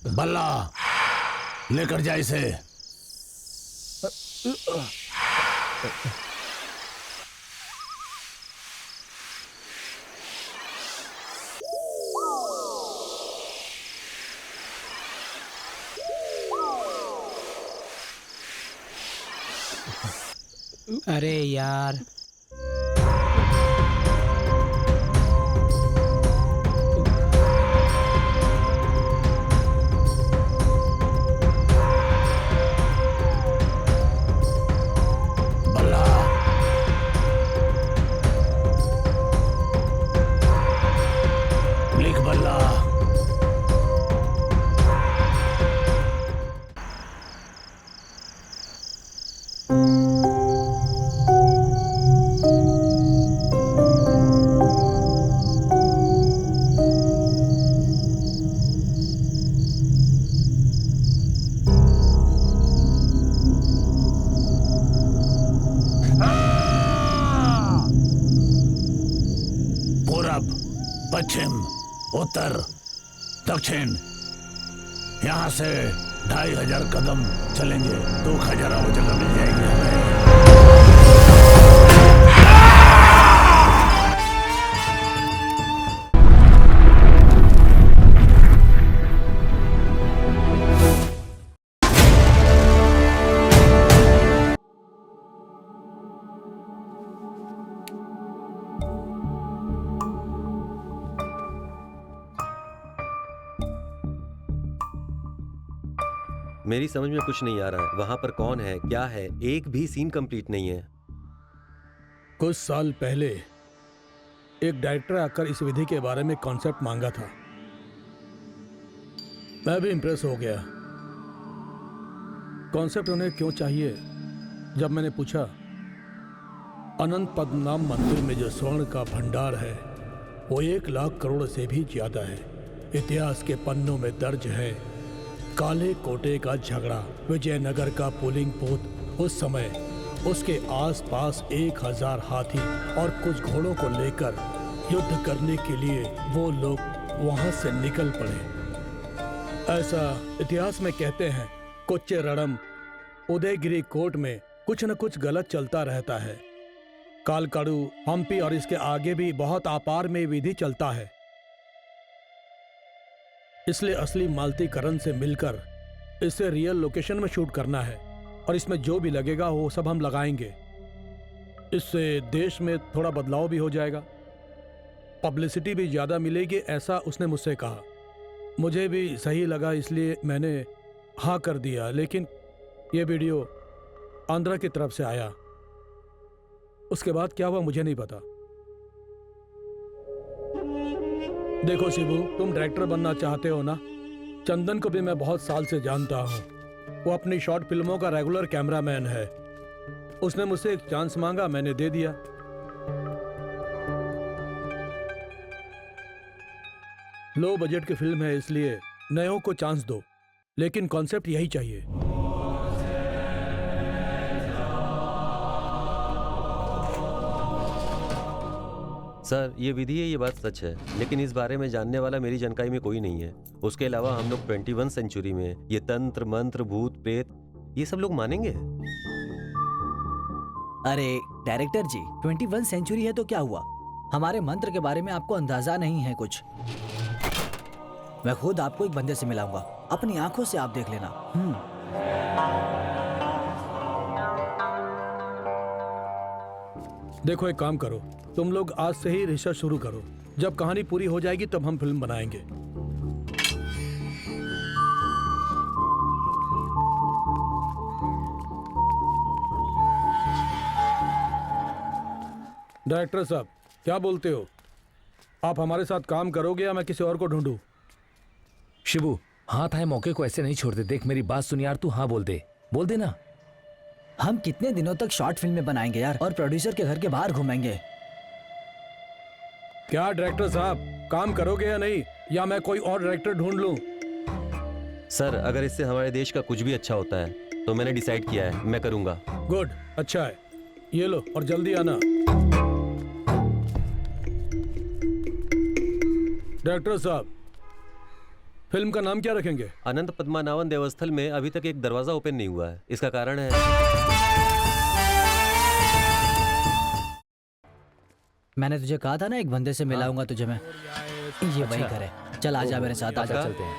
बल्ला लेकर जा इसे। अरे यार, बल्ला लिख बल्ला। पूरब, पश्चिम, उत्तर, दक्षिण, यहाँ से 2500 कदम चलेंगे तो खजाना वो जगह मिल जाएगी हमें। मेरी समझ में कुछ नहीं आ रहा है। वहां पर कौन है, क्या है, एक भी सीन कंप्लीट नहीं है। कुछ साल पहले एक डायरेक्टर आकर इस विधि के बारे में कॉन्सेप्ट मांगा था। मैं भी इम्प्रेस हो गया। कॉन्सेप्ट उन्हें क्यों चाहिए जब मैंने पूछा, अनंत पद्मनाभ मंदिर में जो स्वर्ण का भंडार है वो 1 लाख करोड़ से भी ज्यादा है। इतिहास के पन्नों में दर्ज है काले कोटे का झगड़ा, विजयनगर का पोलिंग बूथ। उस समय उसके आसपास 1000 हाथी और कुछ घोड़ों को लेकर युद्ध करने के लिए वो लोग वहां से निकल पड़े। ऐसा इतिहास में कहते हैं। कोच्चेरड़म उदयगिरी कोट में कुछ न कुछ गलत चलता रहता है। कालकाड़ू, हम्पी और इसके आगे भी बहुत आपार में विधि चलता है। इसलिए असली मालतीकरण से मिलकर इसे रियल लोकेशन में शूट करना है और इसमें जो भी लगेगा वो सब हम लगाएंगे। इससे देश में थोड़ा बदलाव भी हो जाएगा, पब्लिसिटी भी ज़्यादा मिलेगी, ऐसा उसने मुझसे कहा। मुझे भी सही लगा, इसलिए मैंने हाँ कर दिया। लेकिन ये वीडियो आंध्रा की तरफ से आया। उसके बाद क्या हुआ मुझे नहीं पता। देखो शिबू, तुम डायरेक्टर बनना चाहते हो ना? चंदन को भी मैं बहुत साल से जानता हूँ। वो अपनी शॉर्ट फिल्मों का रेगुलर कैमरामैन है। उसने मुझसे एक चांस मांगा, मैंने दे दिया। लो बजट की फिल्म है, इसलिए नयों को चांस दो, लेकिन कॉन्सेप्ट यही चाहिए। सर, ये विधि है, ये बात सच है, लेकिन इस बारे में जानने वाला मेरी जानकारी में कोई नहीं है। उसके अलावा हम लोग 21 सेंचुरी में ये तंत्र मंत्र भूत प्रेत ये सब लोग मानेंगे? अरे डायरेक्टर जी, 21 सेंचुरी है तो क्या हुआ? हमारे मंत्र के बारे में आपको अंदाजा नहीं है कुछ। मैं खुद आपको एक बंदे से मिलाऊंगा, अपनी आंखों से आप देख लेना। देखो, एक काम करो, तुम लोग आज से ही रिसर्च शुरू करो। जब कहानी पूरी हो जाएगी तब हम फिल्म बनाएंगे। डायरेक्टर साहब, क्या बोलते हो? आप हमारे साथ काम करोगे या मैं किसी और को ढूंढूं? शिबू, हाथ आए मौके को ऐसे नहीं छोड़ते। देख मेरी बात सुन यार, तू हाँ बोल दे ना। हम कितने दिनों तक शॉर्ट फिल्में बनाएंगे यार, और प्रोड्यूसर के घर के बाहर घूमेंगे। क्या डायरेक्टर साहब, काम करोगे या नहीं, या मैं कोई और डायरेक्टर ढूंढ लूं? सर, अगर इससे हमारे देश का कुछ भी अच्छा होता है तो मैंने डिसाइड किया है, मैं करूंगा। गुड, अच्छा है। ये लो और जल्दी आना। डायरेक्टर साहब, फिल्म का नाम क्या रखेंगे? अनंत पद्मानाभन देवस्थल में अभी तक एक दरवाजा ओपन नहीं हुआ है। इसका कारण है मैंने तुझे कहा था ना, एक बंदे से मिलाऊंगा तुझे मैं। ये वही करे। चल आजा मेरे साथ, आजा। चलते हैं।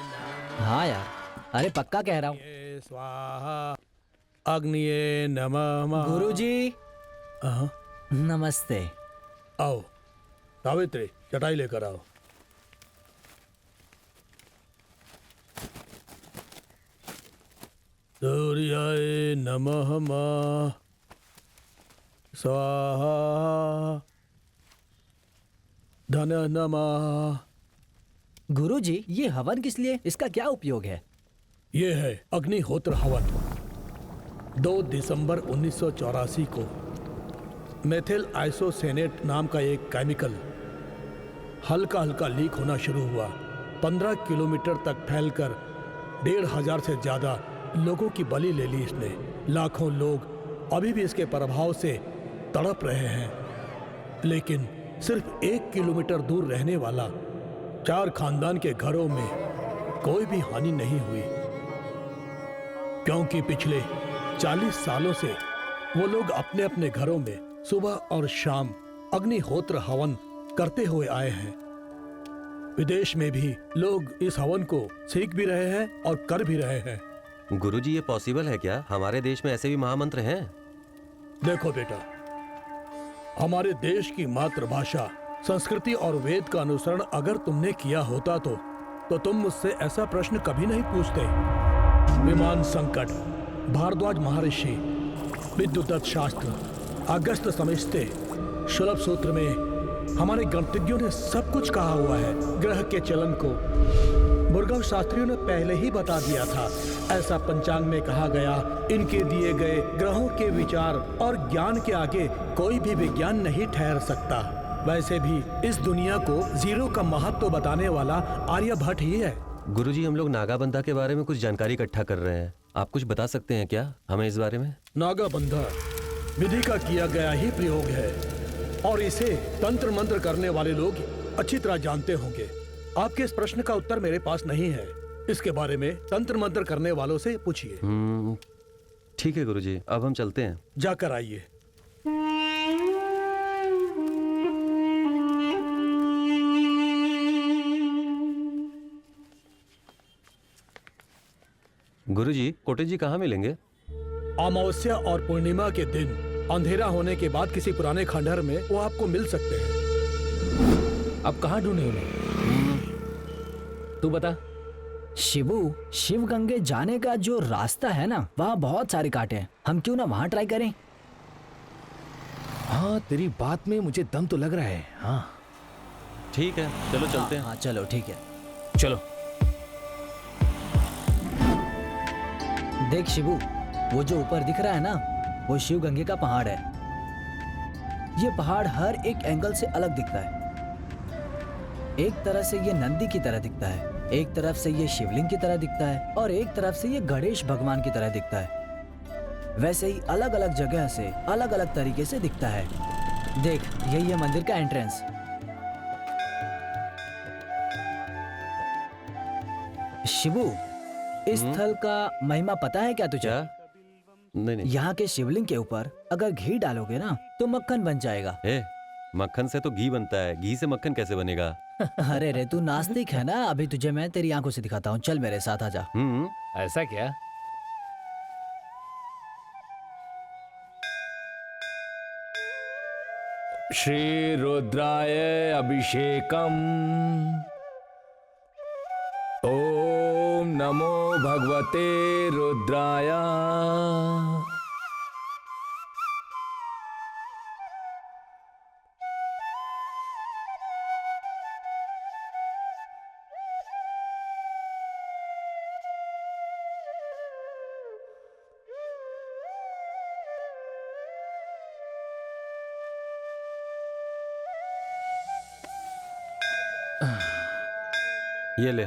हाँ यार, अरे पक्का कह रहा हूँ। स्वाहा अग्निये नमः। गुरुजी हाँ, नमस्ते। आओ सावित्री, चटाई लेकर आओ। सूर्याय नमः स्वाहा धन नमः। गुरुजी, ये हवन किस लिए, इसका क्या उपयोग है? ये है अग्निहोत्र हवन। 2 दिसंबर 1984 को मेथिल आइसोसेनेट नाम का एक केमिकल हल्का हल्का लीक होना शुरू हुआ। 15 किलोमीटर तक फैलकर 1,500 से ज्यादा लोगों की बलि ले ली इसने। लाखों लोग अभी भी इसके प्रभाव से तड़प रहे हैं। लेकिन सिर्फ 1 किलोमीटर दूर रहने वाला 4 खानदान के घरों में कोई भी हानि नहीं हुई, क्योंकि पिछले 40 सालों से वो लोग अपने अपने घरों में सुबह और शाम अग्निहोत्र हवन करते हुए आए हैं। विदेश में भी लोग इस हवन को सीख भी रहे हैं और कर भी रहे हैं। गुरुजी, ये पॉसिबल है क्या? हमारे देश में ऐसे भी महामंत्र हैं? देखो बेटा, हमारे देश की मातृभाषा, संस्कृति और वेद का अनुसरण अगर तुमने किया होता तो तुम मुझसे ऐसा प्रश्न कभी नहीं पूछते। विमान संकट, भारद्वाज महर्षि, विद्युत शास्त्र, अगस्त समिस्ते, शुलभ सूत्र में हमारे गणितज्ञों ने सब कुछ कहा हुआ है। ग्रह के चलन को भुर्गव शास्त्रियों ने पहले ही बता दिया था। ऐसा पंचांग में कहा गया, इनके दिए गए ग्रहों के विचार और ज्ञान के आगे कोई भी विज्ञान नहीं ठहर सकता। वैसे भी इस दुनिया को जीरो का महत्व बताने वाला आर्यभट्ट ही है। गुरुजी, हम लोग नागाबंधा के बारे में कुछ जानकारी इकट्ठा कर रहे हैं। आप कुछ बता सकते हैं क्या हमें इस बारे में? नागाबंधा विधि का किया गया ही प्रयोग है और इसे तंत्र मंत्र करने वाले लोग अच्छी तरह जानते होंगे। आपके इस प्रश्न का उत्तर मेरे पास नहीं है। इसके बारे में तंत्र मंत्र करने वालों से पूछिए। ठीक है गुरुजी, अब हम चलते हैं। जाकर आइए। गुरुजी, कोटे जी कहाँ मिलेंगे? अमावस्या और पूर्णिमा के दिन अंधेरा होने के बाद किसी पुराने खंडहर में वो आपको मिल सकते हैं। अब कहाँ ढूंढे उन्हें? तू बता। शिबू, शिव गंगे जाने का जो रास्ता है ना, वहाँ बहुत सारे कांटे हैं। हम क्यों ना वहाँ ट्राई करें? हाँ, तेरी बात में मुझे दम तो लग रहा है। हाँ ठीक है, चलो चलते हैं। हाँ चलो ठीक है। चलो। देख शिबू, वो जो ऊपर दिख रहा है ना, वो शिव गंगे का पहाड़ है। ये पहाड़ हर एक एंगल से अलग दिखता है। एक तरफ से ये नंदी की तरह दिखता है, एक तरफ से ये शिवलिंग की तरह दिखता है और एक तरफ से ये गणेश भगवान की तरह दिखता है। वैसे ही अलग अलग जगह से अलग अलग तरीके से दिखता है। देख, यही है मंदिर का एंट्रेंस। शिबू, इस स्थल का महिमा पता है क्या तुझे? क्या? नहीं। यहाँ के शिवलिंग के ऊपर अगर घी डालोगे ना तो मक्खन बन जाएगा। मक्खन से तो घी बनता है, घी से मक्खन कैसे बनेगा? अरे रे, तू नास्तिक है ना। अभी तुझे मैं तेरी आंखों से दिखाता हूँ, चल मेरे साथ आजा। ऐसा क्या? श्री रुद्राय अभिषेकम। ओम नमो भगवते रुद्राय। ये ले।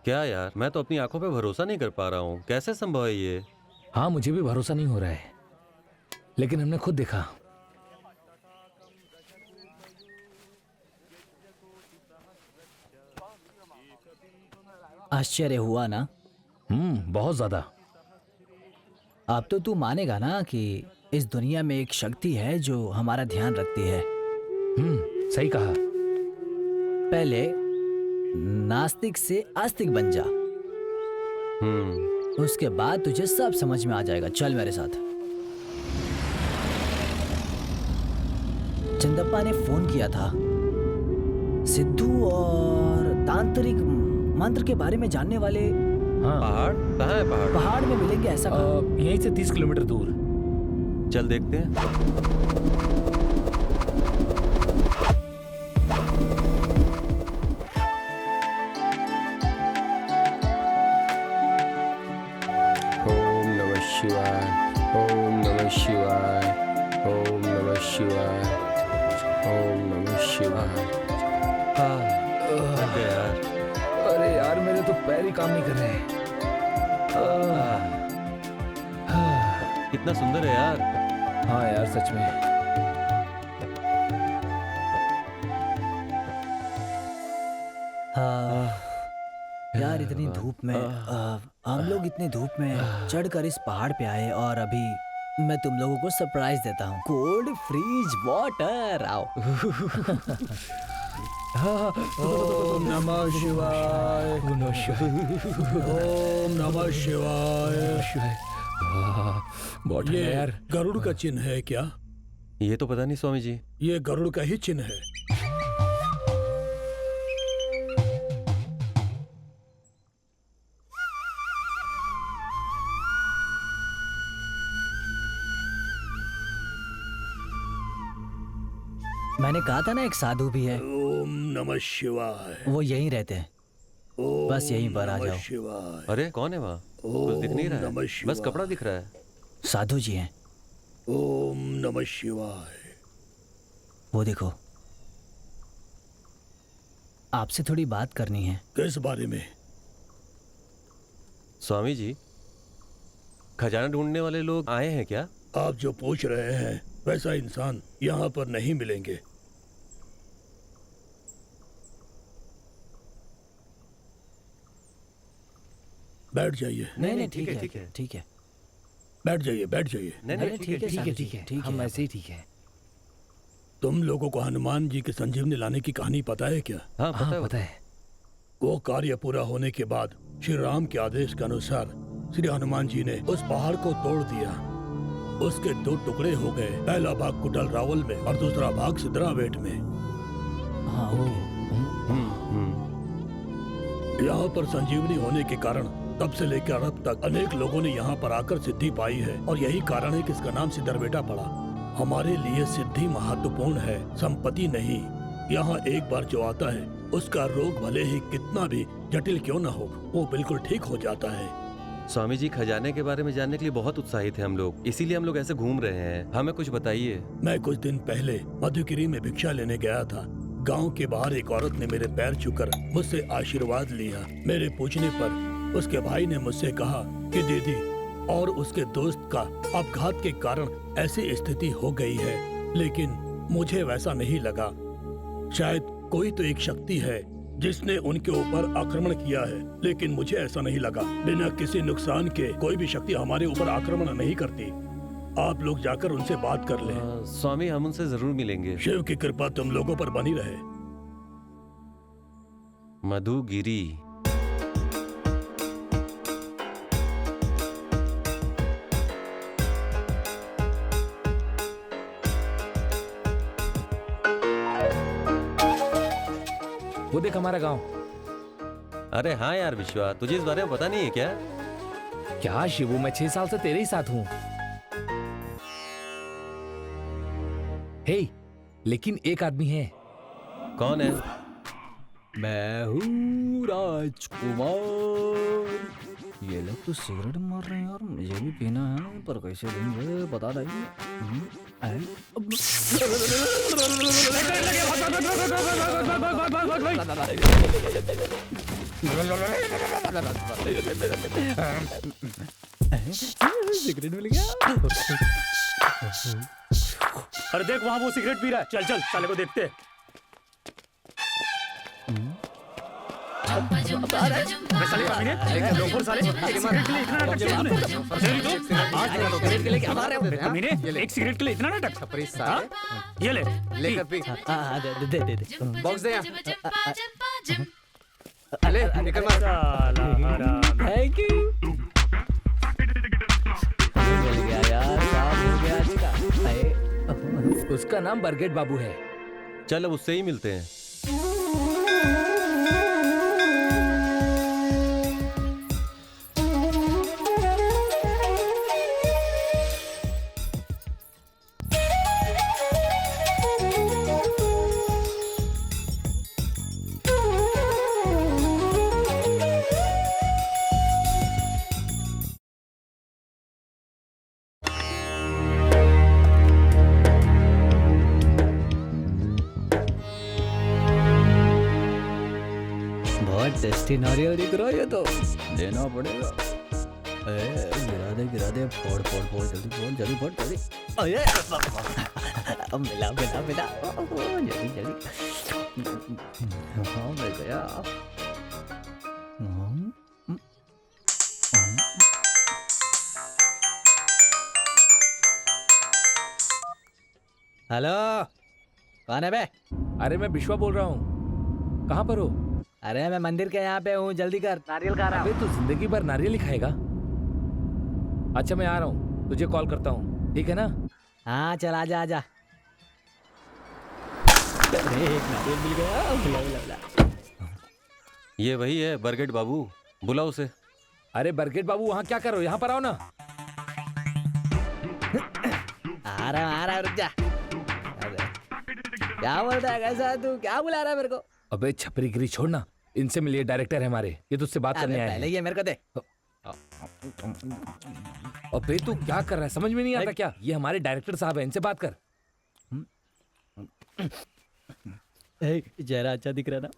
क्या यार, मैं तो अपनी आंखों पे भरोसा नहीं कर पा रहा हूँ। कैसे संभव है ये? हाँ, मुझे भी भरोसा नहीं हो रहा है, लेकिन हमने खुद देखा। आश्चर्य हुआ ना? बहुत ज्यादा। अब तो तू मानेगा ना कि इस दुनिया में एक शक्ति है जो हमारा ध्यान रखती है। सही कहा। पहले नास्तिक से आस्तिक बन जा, उसके बाद तुझे सब समझ में आ जाएगा। चल मेरे साथ। चंदप्पा ने फोन किया था। सिद्धू और तांत्रिक मंत्र के बारे में जानने वाले हाँ। पहाड़ कहाँ है? पहाड़ पहाड़ में मिलेंगे ऐसा कहा। यहीं से 30 किलोमीटर दूर। चल देखते हैं। ओम नमः शिवाय, ओम नमः शिवाय, ओम नमः शिवाय, ओम नमः शिवाय। थक गए यार। अरे यार मेरे तो पैर ही काम नहीं कर रहे। कितना सुंदर है यार। हाँ यार सच में। यार इतनी धूप में हम लोग इतनी धूप में चढ़कर इस पहाड़ पे आए और अभी मैं तुम लोगों को सरप्राइज देता हूँ। Cold freeze water. आओ। ओम नमः शिवाय, ओम नमः शिवाय। बहुत ये यार। गरुड़ का चिन्ह है क्या? ये तो पता नहीं स्वामी जी। ये गरुड़ का ही चिन्ह है। मैंने कहा था ना एक साधु भी है। ओम नमः शिवाय, वो यहीं रहते हैं। ओम बस यहीं पर आ नमः जाओ। शिवाय। अरे कौन है वहाँ? कुछ दिख नहीं रहा ओम नमः है, शिवाय। बस कपड़ा दिख रहा है। साधु जी हैं। ओम नमः शिवाय। वो देखो, आपसे थोड़ी बात करनी है। किस बारे में? स्वामी जी, खजाना ढूंढने वाले लोग आए हैं क्या? आप जो पूछ रहे हैं वैसा इंसान यहाँ पर नहीं मिलेंगे। बैठ जाइए, नहीं ठीक है ठीक है। बैठ जाइए, बैठ जाइए। नहीं ठीक है ठीक है साधु ठीक जी, है। ठीक हम है। ऐसे ही ठीक है। तुम लोगों को हनुमान जी के संजीवनी लाने की कहानी पता है क्या? हाँ पता हाँ है। पता है। वो कार्य पूरा होने के बाद श्री राम के आदेश के अनुसार श्री हनुमान जी ने उस पहाड़ को तोड़ दिया। उसके दो टुकड़े हो गए, पहला भाग कुटल रावल में और दूसरा भाग सिद्धरावेट में। हाँ ओके। यहाँ पर संजीवनी होने के कारण तब से लेकर अब तक अनेक लोगों ने यहाँ पर आकर सिद्धि पाई है और यही कारण है कि इसका नाम सिद्धरवेटा पड़ा। हमारे लिए सिद्धि महत्वपूर्ण है, संपत्ति नहीं। यहाँ एक बार जो आता है उसका रोग भले ही कितना भी जटिल क्यों न हो, वो बिल्कुल ठीक हो जाता है। स्वामी जी, खजाने के बारे में जानने के लिए बहुत उत्साहित हैं हम लोग, इसीलिए हम लोग ऐसे घूम रहे हैं। हमें कुछ बताइए। मैं कुछ दिन पहले मधुगिरी में भिक्षा लेने गया था। गांव के बाहर एक औरत ने मेरे पैर छूकर मुझसे आशीर्वाद लिया। मेरे पूछने पर उसके भाई ने मुझसे कहा कि दीदी और उसके दोस्त का अपघात के कारण ऐसी स्थिति हो गई है, लेकिन मुझे वैसा नहीं लगा। शायद कोई तो एक शक्ति है जिसने उनके ऊपर आक्रमण किया है, लेकिन मुझे ऐसा नहीं लगा। बिना किसी नुकसान के कोई भी शक्ति हमारे ऊपर आक्रमण नहीं करती। आप लोग जाकर उनसे बात कर लें। स्वामी, हम उनसे जरूर मिलेंगे। शिव की कृपा तुम लोगों पर बनी रहे। मधुगिरी। वो देख हमारा गांव। अरे हाँ यार विश्वा, तुझे इस बारे में पता नहीं है क्या? क्या शिवू, मैं 6 साल से तेरे ही साथ हूँ। हे, लेकिन एक आदमी है। कौन है? मैं हूँ राजकुमार। ये लोग तो सिगरेट मार रहे हैं यार, मुझे भी पीना है, पर कैसे देंगे बता रही। सिगरेट मिल गया। अरे देख वहां वो सिगरेट पी रहा है। चल चल साले को देखते हैं। साले कमीने, एक लोफर साले, एक सिगरेट के लिए इतना नाटक किया तूने? चल तू, आज तेरा सिगरेट के लिए क्या मार रहे हो? कमीने, एक सिगरेट के लिए इतना नाटक? छपरी हाँ? साले ये ले, लेकर पी दे बॉक्स दे अले निकल मार साला हराम। Thank you. मिल गया यार, काम हो गया आज का। अये, उसका नाम बरगेट बाबू है। चल अब उससे ही मिलते हैं। बहुत टेस्टी नारियल दिख रहा है ये तो, देना पड़ेगा। गिरा दे, फोड़ फोड़ फोड़, जल्दी फोड़, जल्दी फोड़, जल्दी। अये, मिला मिला मिला, जल्दी जल्दी। हाँ मिल गया। हेलो, कौन है बे? अरे मैं विश्वा बोल रहा हूँ। कहाँ पर हो? अरे मैं मंदिर के यहाँ पे हूँ, जल्दी कर, नारियल खा रहा अबे हूँ। तू जिंदगी भर नारियल ही खाएगा? अच्छा मैं आ रहा हूँ, तुझे कॉल करता हूँ, ठीक है ना? हाँ चल आजा आजा। अरे एक नारियल मिल गया, बुला बुला बुला। ये वही है बरगेट बाबू, बुलाओ उसे। अरे बरगेट बाबू वहाँ क्या कर रहे हो? यहाँ पर आओ ना। आ रहा रुक जा। अबे, क्या बोल रहा है, कैसा तू क्या बुला रहा है मेरे को? अबे छपरीगिरी छोड़ना, इनसे मिलिए, डायरेक्टर है हमारे, ये तुझसे बात करने आए पहले हैं। ये मेरे को दे। अबे तू क्या कर रहा है, समझ में नहीं आता क्या? ये हमारे डायरेक्टर साहब हैं, इनसे बात कर। चेहरा अच्छा दिख रहा ना?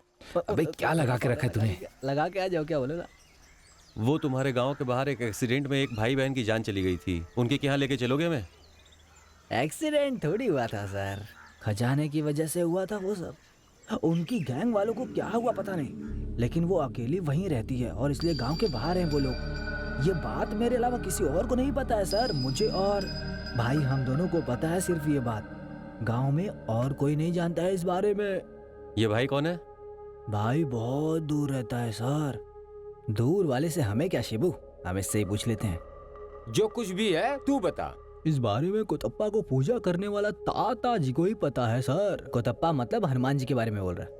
अबे क्या लगा के रखा है तूने? लगा के आ जाओ, क्या बोले ना? वो तुम्हारे गांव के बाहर एक एक्सीडेंट में एक भाई बहन की जान चली गई थी, उनके यहाँ लेके चलोगे हमें? एक्सीडेंट थोड़ी हुआ था सर, खजाने की वजह से हुआ था वो सब। उनकी गैंग वालों को क्या हुआ पता नहीं, लेकिन वो अकेली वहीं रहती है और इसलिए गांव के बाहर हैं वो लोग। ये बात मेरे अलावा किसी और को नहीं पता है सर, मुझे और भाई हम दोनों को पता है सिर्फ ये बात। गांव में और कोई नहीं जानता है इस बारे में। ये भाई कौन है? भाई बहुत दूर रहता है सर। दूर वाले से हमें क्या शिबू, हम इससे ही पूछ लेते हैं। जो कुछ भी है तू बता। इस बारे में कोतप्पा को पूजा करने वाला ताता जी को ही पता है सर। कोतप्पा मतलब हनुमान जी के बारे में बोल रहा है।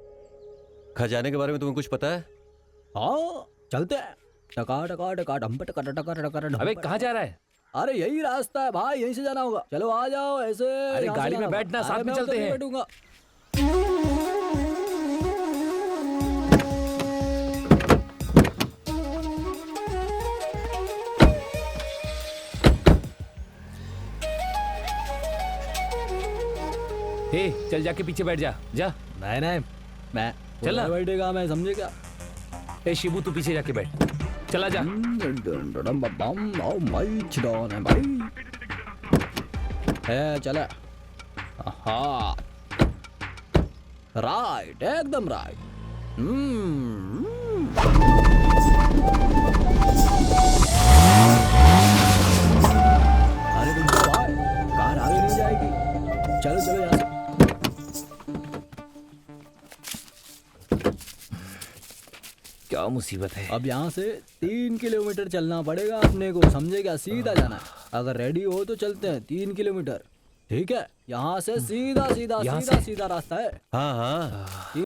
खजाने के बारे में तुम्हें कुछ पता है? हाँ चलते हैं। टका टका टका डंप टका टका टका डंप। अबे कहाँ जा रहा है? अरे यही रास्ता है भाई, यहीं से जाना होगा। चलो आ जाओ ऐसे। अरे यहाँ से गाड़ी जाना में होगा। बैठना, साथ अरे में मैं चलते उधर नहीं हैं। बैठूंगा। हे चल जाके पीछे बैठ जा, जा। नहीं नहीं, मैं चल ना। उधर बैठेगा, मैं समझे क्या? ए शिबू तू पीछे जाके बैठ, चला जा। चला। हाँ राइट, एकदम राइट। अरे तुम जाओ भाई, कार आगे नहीं जाएगी। चलो चलो यहाँ से। क्या मुसीबत है। अब यहाँ से 3 किलोमीटर चलना पड़ेगा अपने को, समझे क्या? सीधा जाना है। अगर रेडी हो तो चलते हैं 3 किलोमीटर, ठीक है? यहाँ से सीधा सीधा यहाँ सीधा से? सीधा रास्ता है। हाँ हाँ।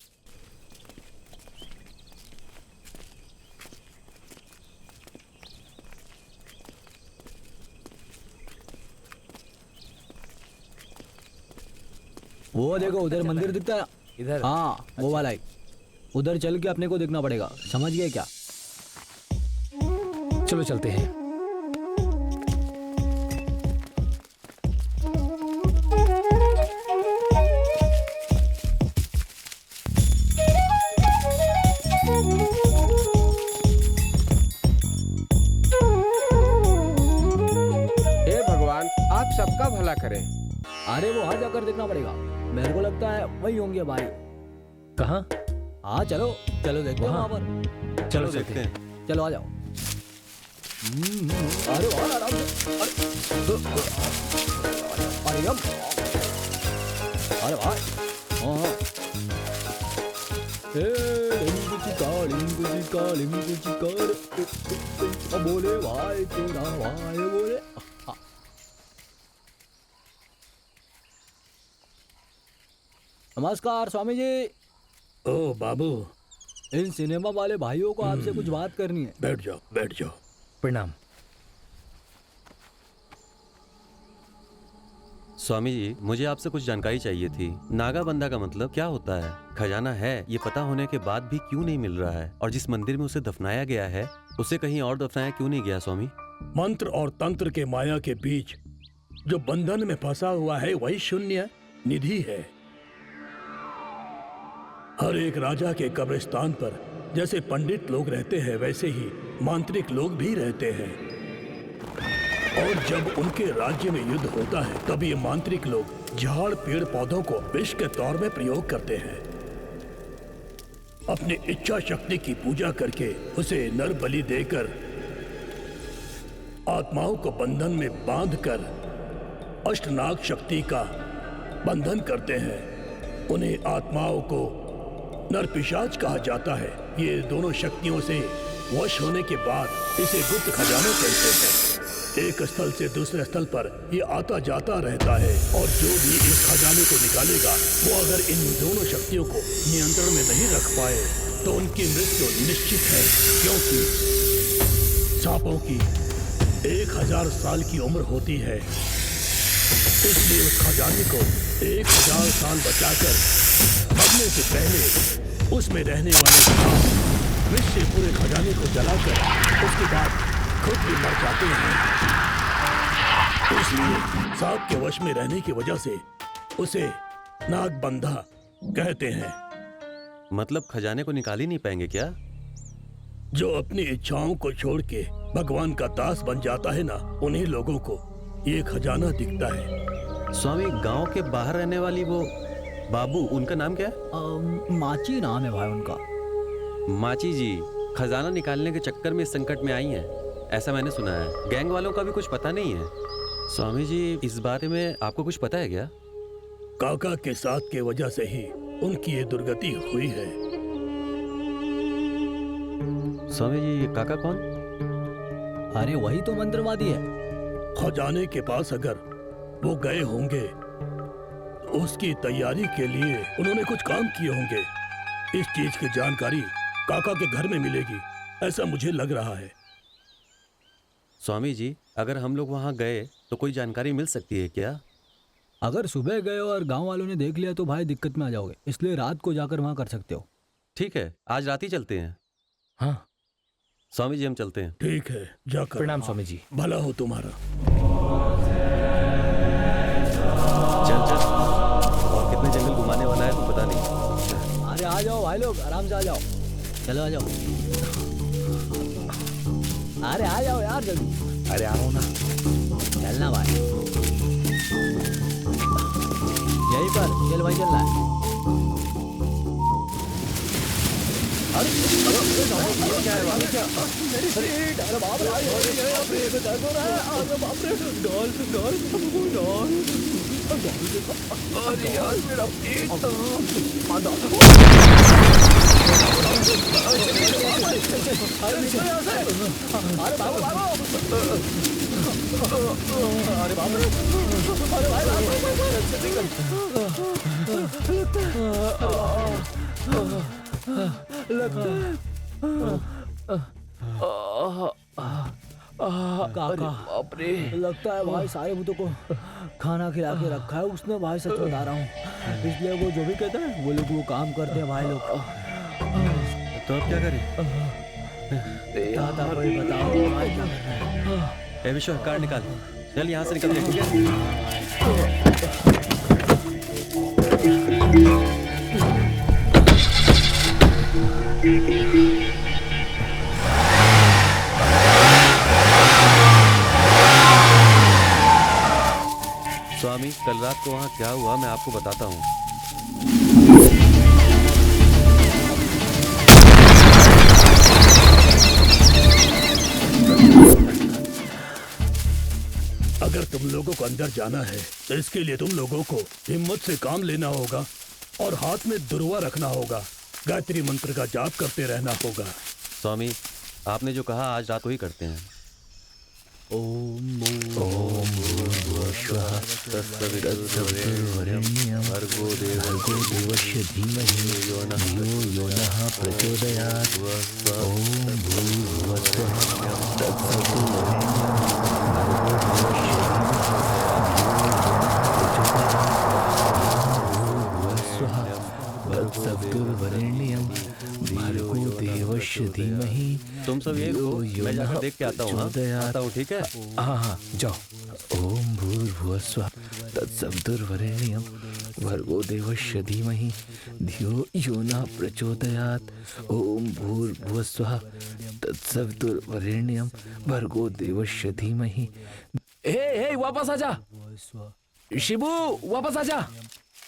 वो देखो उधर मंदिर दिखता है। इधर? हाँ वो वाला ही। उधर चल के अपने को देखना पड़ेगा, समझ गए क्या? चलो चलते हैं। हे भगवान आप सबका भला करें। अरे वो वहां जाकर देखना पड़ेगा, मेरे को लगता है वही होंगे भाई। कहाँ? हाँ चलो चलो देखते हैं वहाँ पर। चलो देखते हैं। चलो आ जाओ। अरे वाह आराम से। अरे यम। अरे वाह। हाँ। लिंगू चिका बोले भाई तेरा भाई बोले। नमस्कार स्वामी जी। ओ बाबू, इन सिनेमा वाले भाइयों को आपसे कुछ बात करनी है। बैठ जाओ बैठ जाओ। प्रणाम। स्वामी जी, मुझे आपसे कुछ जानकारी चाहिए थी। नागाबंधा का मतलब क्या होता है? खजाना है ये पता होने के बाद भी क्यों नहीं मिल रहा है? और जिस मंदिर में उसे दफनाया गया है उसे कहीं और दफनाया क्यों नहीं गया स्वामी? मंत्र और तंत्र के माया के बीच जो बंधन में फंसा हुआ है वही शून्य निधि है। हर एक राजा के कब्रिस्तान पर जैसे पंडित लोग रहते हैं वैसे ही मांत्रिक लोग भी रहते हैं। और जब उनके राज्य में युद्ध होता है तब ये मांत्रिक लोग झाड़ पेड़ पौधों को विष के तौर में प्रयोग करते हैं। अपनी इच्छा शक्ति की पूजा करके उसे नर बलि देकर आत्माओं को बंधन में बांधकर अष्टनाग शक्ति का बंधन करते हैं। उन्हें आत्माओं को नरपिशाच कहा जाता है। ये दोनों शक्तियों से वश होने के बाद इसे गुप्त खजाना कहते हैं। एक स्थल से दूसरे स्थल पर ये आता जाता रहता है और जो भी इस खजाने को निकालेगा वो अगर इन दोनों शक्तियों को नियंत्रण में नहीं रख पाए तो उनकी मृत्यु निश्चित है, क्योंकि सांपों की 1000 साल की उम्र होती है। इसलिए उस खजाने को 1000 साल बचाकर मरने से पहले उसमें रहने वाले सांप विष से पूरे खजाने को जलाकर उसके बाद खुद भी मर जाते हैं। इसलिए सांप के वश में रहने की वजह से उसे नागबंधा कहते हैं। मतलब खजाने को निकाल ही नहीं पाएंगे क्या? जो अपनी इच्छाओं को छोड़ के भगवान का दास बन जाता है ना, उन्हीं लोगों को ये खजाना दिखता है। स्वामी, गांव के बाहर रहने वाली वो बाबू, उनका नाम क्या है? माची नाम है भाई उनका। माची जी खजाना निकालने के चक्कर में इस संकट में आई हैं, ऐसा मैंने सुना है। गैंग वालों का भी कुछ पता नहीं है। स्वामी जी, इस बारे में आपको कुछ पता है क्या? काका के साथ के वजह से ही उनकी ये दुर्गति हुई है। स्वामी जी, ये काका कौन? अरे वही तो मंत्रवादी है। खजाने के पास अगर वो गए होंगे तो उसकी तैयारी के लिए उन्होंने कुछ काम किए होंगे। इस चीज की जानकारी काका के घर में मिलेगी, ऐसा मुझे लग रहा है। स्वामी जी, अगर हम लोग वहाँ गए तो कोई जानकारी मिल सकती है क्या? अगर सुबह गए और गांव वालों ने देख लिया तो भाई दिक्कत में आ जाओगे, इसलिए रात को जाकर वहां कर सकते हो। ठीक है, आज रात ही चलते हैं। हाँ स्वामी जी, हम चलते हैं। ठीक है, जाकर। प्रणाम स्वामी जी। भला हो तुम्हारा। चल चल, और कितने जंगल घुमाने वाला है तो पता नहीं। अरे आ जाओ भाई लोग, आराम से आ जाओ। चलो आ जाओ। अरे आ जाओ यार जल्दी। अरे आओ ना। चलना भाई, यहीं पर चल भाई, चलना है। अरे ये क्या है भाई? क्या? अरे बाप रे, अरे दर्द हो रहा है। अरे बाप रे, डॉल डॉल डॉल। अरे यार मेरा पेट। अरे निकलो यहाँ से। अरे बाबू बाबू। अरे बाप रे, अरे भाई लगता है भाई सारे भूतों को खाना खिला के रखा है उसने भाई, सच बता रहा हूँ। इसलिए वो जो भी कहते हैं वो लोग वो काम करते हैं भाई लोग। तो अब क्या करें? कोई बताओ भाई क्या करना है? ए विश्व, कार निकाल। चल यहाँ से निकलते हैं, ठीक है? स्वामी, कल रात को वहाँ क्या हुआ मैं आपको बताता हूँ। तुम लोगों को अंदर जाना है तो इसके लिए तुम लोगों को हिम्मत से काम लेना होगा और हाथ में दुर्वा रखना होगा। गायत्री मंत्र का जाप करते रहना होगा। स्वामी, आपने जो कहा आज रात को ही करते हैं। भर्गो देवस्य धीमहि धियो यो नः प्रचोदयात्। ओम भूर्भुवस्सुः तत्सवितुर्वरेण्यं भर्गो देवस्य धीमहि। तुम सब ये रुको, मैं जाकर देख के आता हूँ। आता हूँ, ठीक है? हाँ हाँ जाओ। ओम भूर्भुवस्सुः तत्सवितुर्वरेण्यं भर्गो देवस्य धीमहि धियो यो नः प्रचोदयात्। ओम भूर्भुवस्सुः तत्सवितुर्वरेण्यं भर्गो देवस्य धीमहि। हे वापस आजा शिबू, वापस आजा।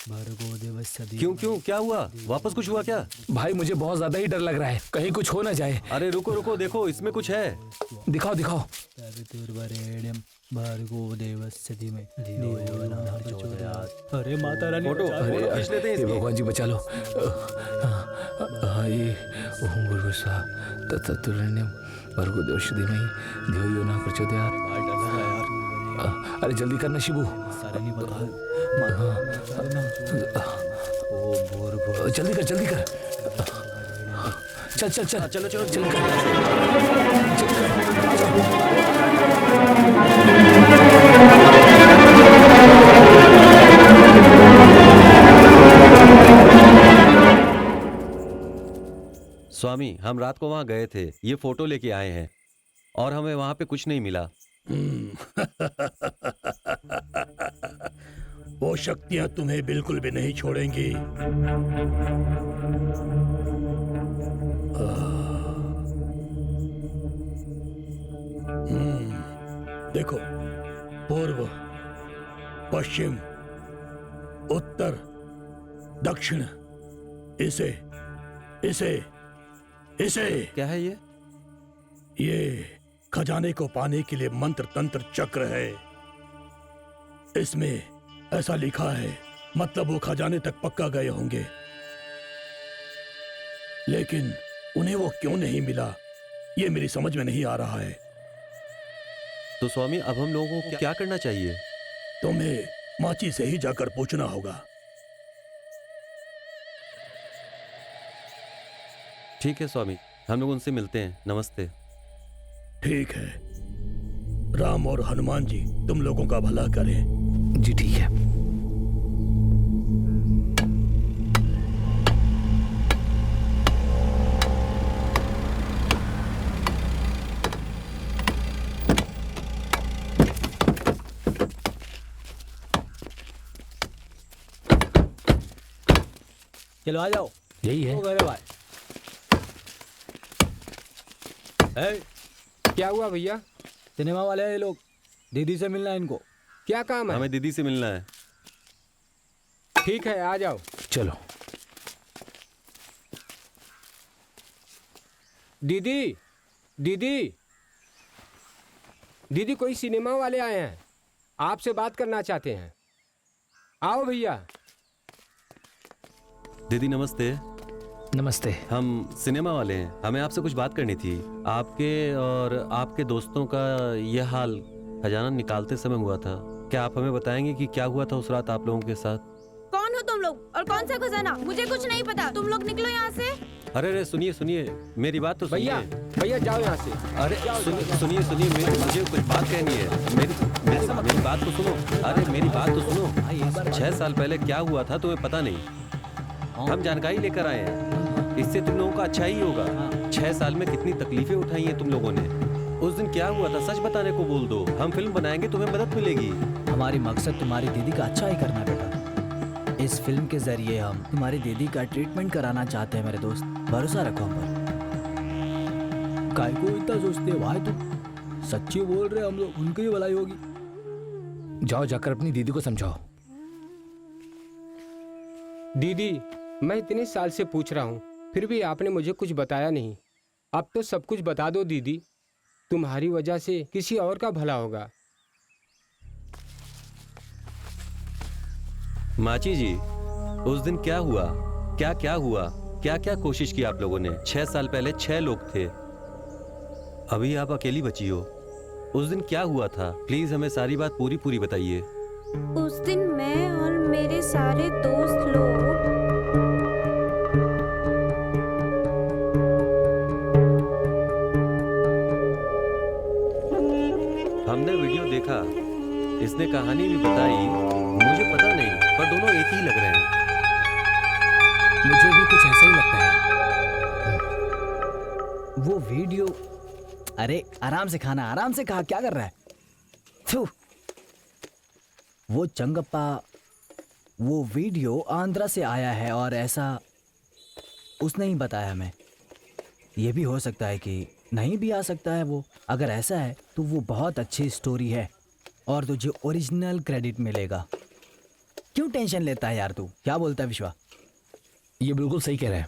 क्यों क्यों, क्या हुआ? वापस कुछ हुआ क्या? भाई मुझे बहुत ज्यादा ही डर लग रहा है, कहीं कुछ हो ना जाए। अरे रुको रुको, देखो इसमें कुछ है। दिखाओ दिखाओ। अरे माता रानी, फोटो खींच लेते हैं हे इसकी। भगवान जी बचा लो। ये ओम भूर्भुवस्सुः तत्सवितुर्वरेण्यं भर्गो देवस्य धीमहि धियो यो नः प्रचोदयात्। अरे जल्दी करना शिबू, जल्दी कर जल्दी कर। चल चल चल चलो चलो चल चलो। स्वामी, हम रात को वहां गए थे, ये फोटो लेके आए हैं और हमें वहां पे कुछ नहीं मिला। वो शक्तियां तुम्हें बिल्कुल भी नहीं छोड़ेंगी। देखो, पूर्व, पश्चिम, उत्तर, दक्षिण, इसे इसे इसे क्या है ये? ये खजाने को पाने के लिए मंत्र तंत्र चक्र है। इसमें ऐसा लिखा है, मतलब वो खजाने तक पक्का गए होंगे, लेकिन उन्हें वो क्यों नहीं मिला, ये मेरी समझ में नहीं आ रहा है। तो स्वामी, अब हम लोगों को क्या करना चाहिए? तुम्हें माची से ही जाकर पूछना होगा। ठीक है स्वामी, हम लोग उनसे मिलते हैं। नमस्ते। ठीक है, राम और हनुमान जी तुम लोगों का भला करें। जी ठीक है। चलो आ जाओ। यही है। ओ गरे भाई। क्या हुआ भैया? सिनेमा वाले हैं ये लोग, दीदी से मिलना है इनको। क्या काम है? हमें दीदी से मिलना है। ठीक है, आ जाओ। चलो। दीदी दीदी दीदी, कोई सिनेमा वाले आए हैं, आपसे बात करना चाहते हैं। आओ भैया। दीदी नमस्ते। नमस्ते। हम सिनेमा वाले हैं, हमें आपसे कुछ बात करनी थी। आपके और आपके दोस्तों का यह हाल खजाना निकालते समय हुआ था। क्या आप हमें बताएंगे कि क्या हुआ था उस रात आप लोगों के साथ? कौन हो तुम लोग और कौन सा खजाना? मुझे कुछ नहीं पता, तुम लोग निकलो यहाँ से। अरे अरे सुनिए सुनिए, मेरी बात तो सुनिए। भैया जाओ यहाँ से। अरे सुनिए सुनिए, मुझे कुछ बात कहनी है। मेरी बात तो सुनो। अरे मेरी बात तो सुनो। 6 साल पहले क्या हुआ था तुम्हें पता नहीं? हम जानकारी लेकर आए हैं, इससे तुम लोगों का अच्छा ही होगा। 6 साल में कितनी तकलीफें उठाई हैं तुम लोगों ने। उस दिन क्या हुआ था सच बताने को बोल दो, हम फिल्म बनाएंगे, तुम्हें मदद मिलेगी। हमारी मकसद तुम्हारी दीदी का अच्छा ही करना बेटा। इस फिल्म के जरिए हम तुम्हारी दीदी का ट्रीटमेंट कराना चाहते हैं मेरे दोस्त, भरोसा रखो हम पर। काय को इतना सोचते हो भाई तुम? सच्ची बोल रहे हम लोग, उनकी ही भलाई होगी। जाओ जाकर अपनी दीदी को समझाओ। दीदी, मैं इतने साल से पूछ रहा हूँ, फिर भी आपने मुझे कुछ बताया नहीं। अब तो सब कुछ बता दो दीदी, तुम्हारी वजह से किसी और का भला होगा। माची जी, उस दिन क्या हुआ? क्या हुआ? क्या कोशिश की आप लोगों ने? 6 साल पहले 6 लोग थे, अभी आप अकेली बची हो। उस दिन क्या हुआ था? प्लीज हमें सारी बात पूरी बताइए। उस दिन मैं और मेरे सारे दोस्त लोग हमने वीडियो देखा, इसने कहानी भी बताई, मुझे पता नहीं पर दोनों एक ही लग रहे हैं। मुझे भी कुछ ऐसा ही लगता है। वो वीडियो, अरे आराम से खाना, आराम से खा, क्या कर रहा है? थू। वो चंगप्पा, वो वीडियो आंध्रा से आया है और ऐसा उसने ही बताया हमें। ये भी हो सकता है कि नहीं भी आ सकता है वो। अगर ऐसा है तो वो बहुत अच्छी स्टोरी है और तुझे ओरिजिनल क्रेडिट मिलेगा। क्यों टेंशन लेता है यार तू? क्या बोलता है विश्वा? ये बिल्कुल सही कह रहे हैं,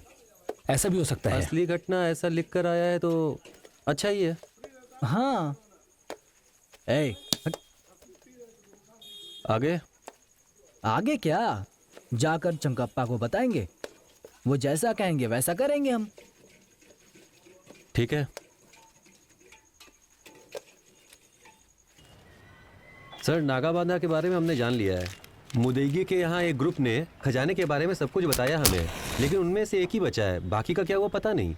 ऐसा भी हो सकता है। असली घटना ऐसा लिख कर आया है तो अच्छा ही है। हाँ। ए, आगे आगे क्या? जाकर चंकप्पा को बताएंगे, वो जैसा कहेंगे वैसा करेंगे हम। ठीक है सर, नागाबांधा के बारे में हमने जान लिया है। मुदेगी के यहाँ एक ग्रुप ने खजाने के बारे में सब कुछ बताया हमें, लेकिन उनमें से एक ही बचा है, बाकी का क्या हुआ पता नहीं।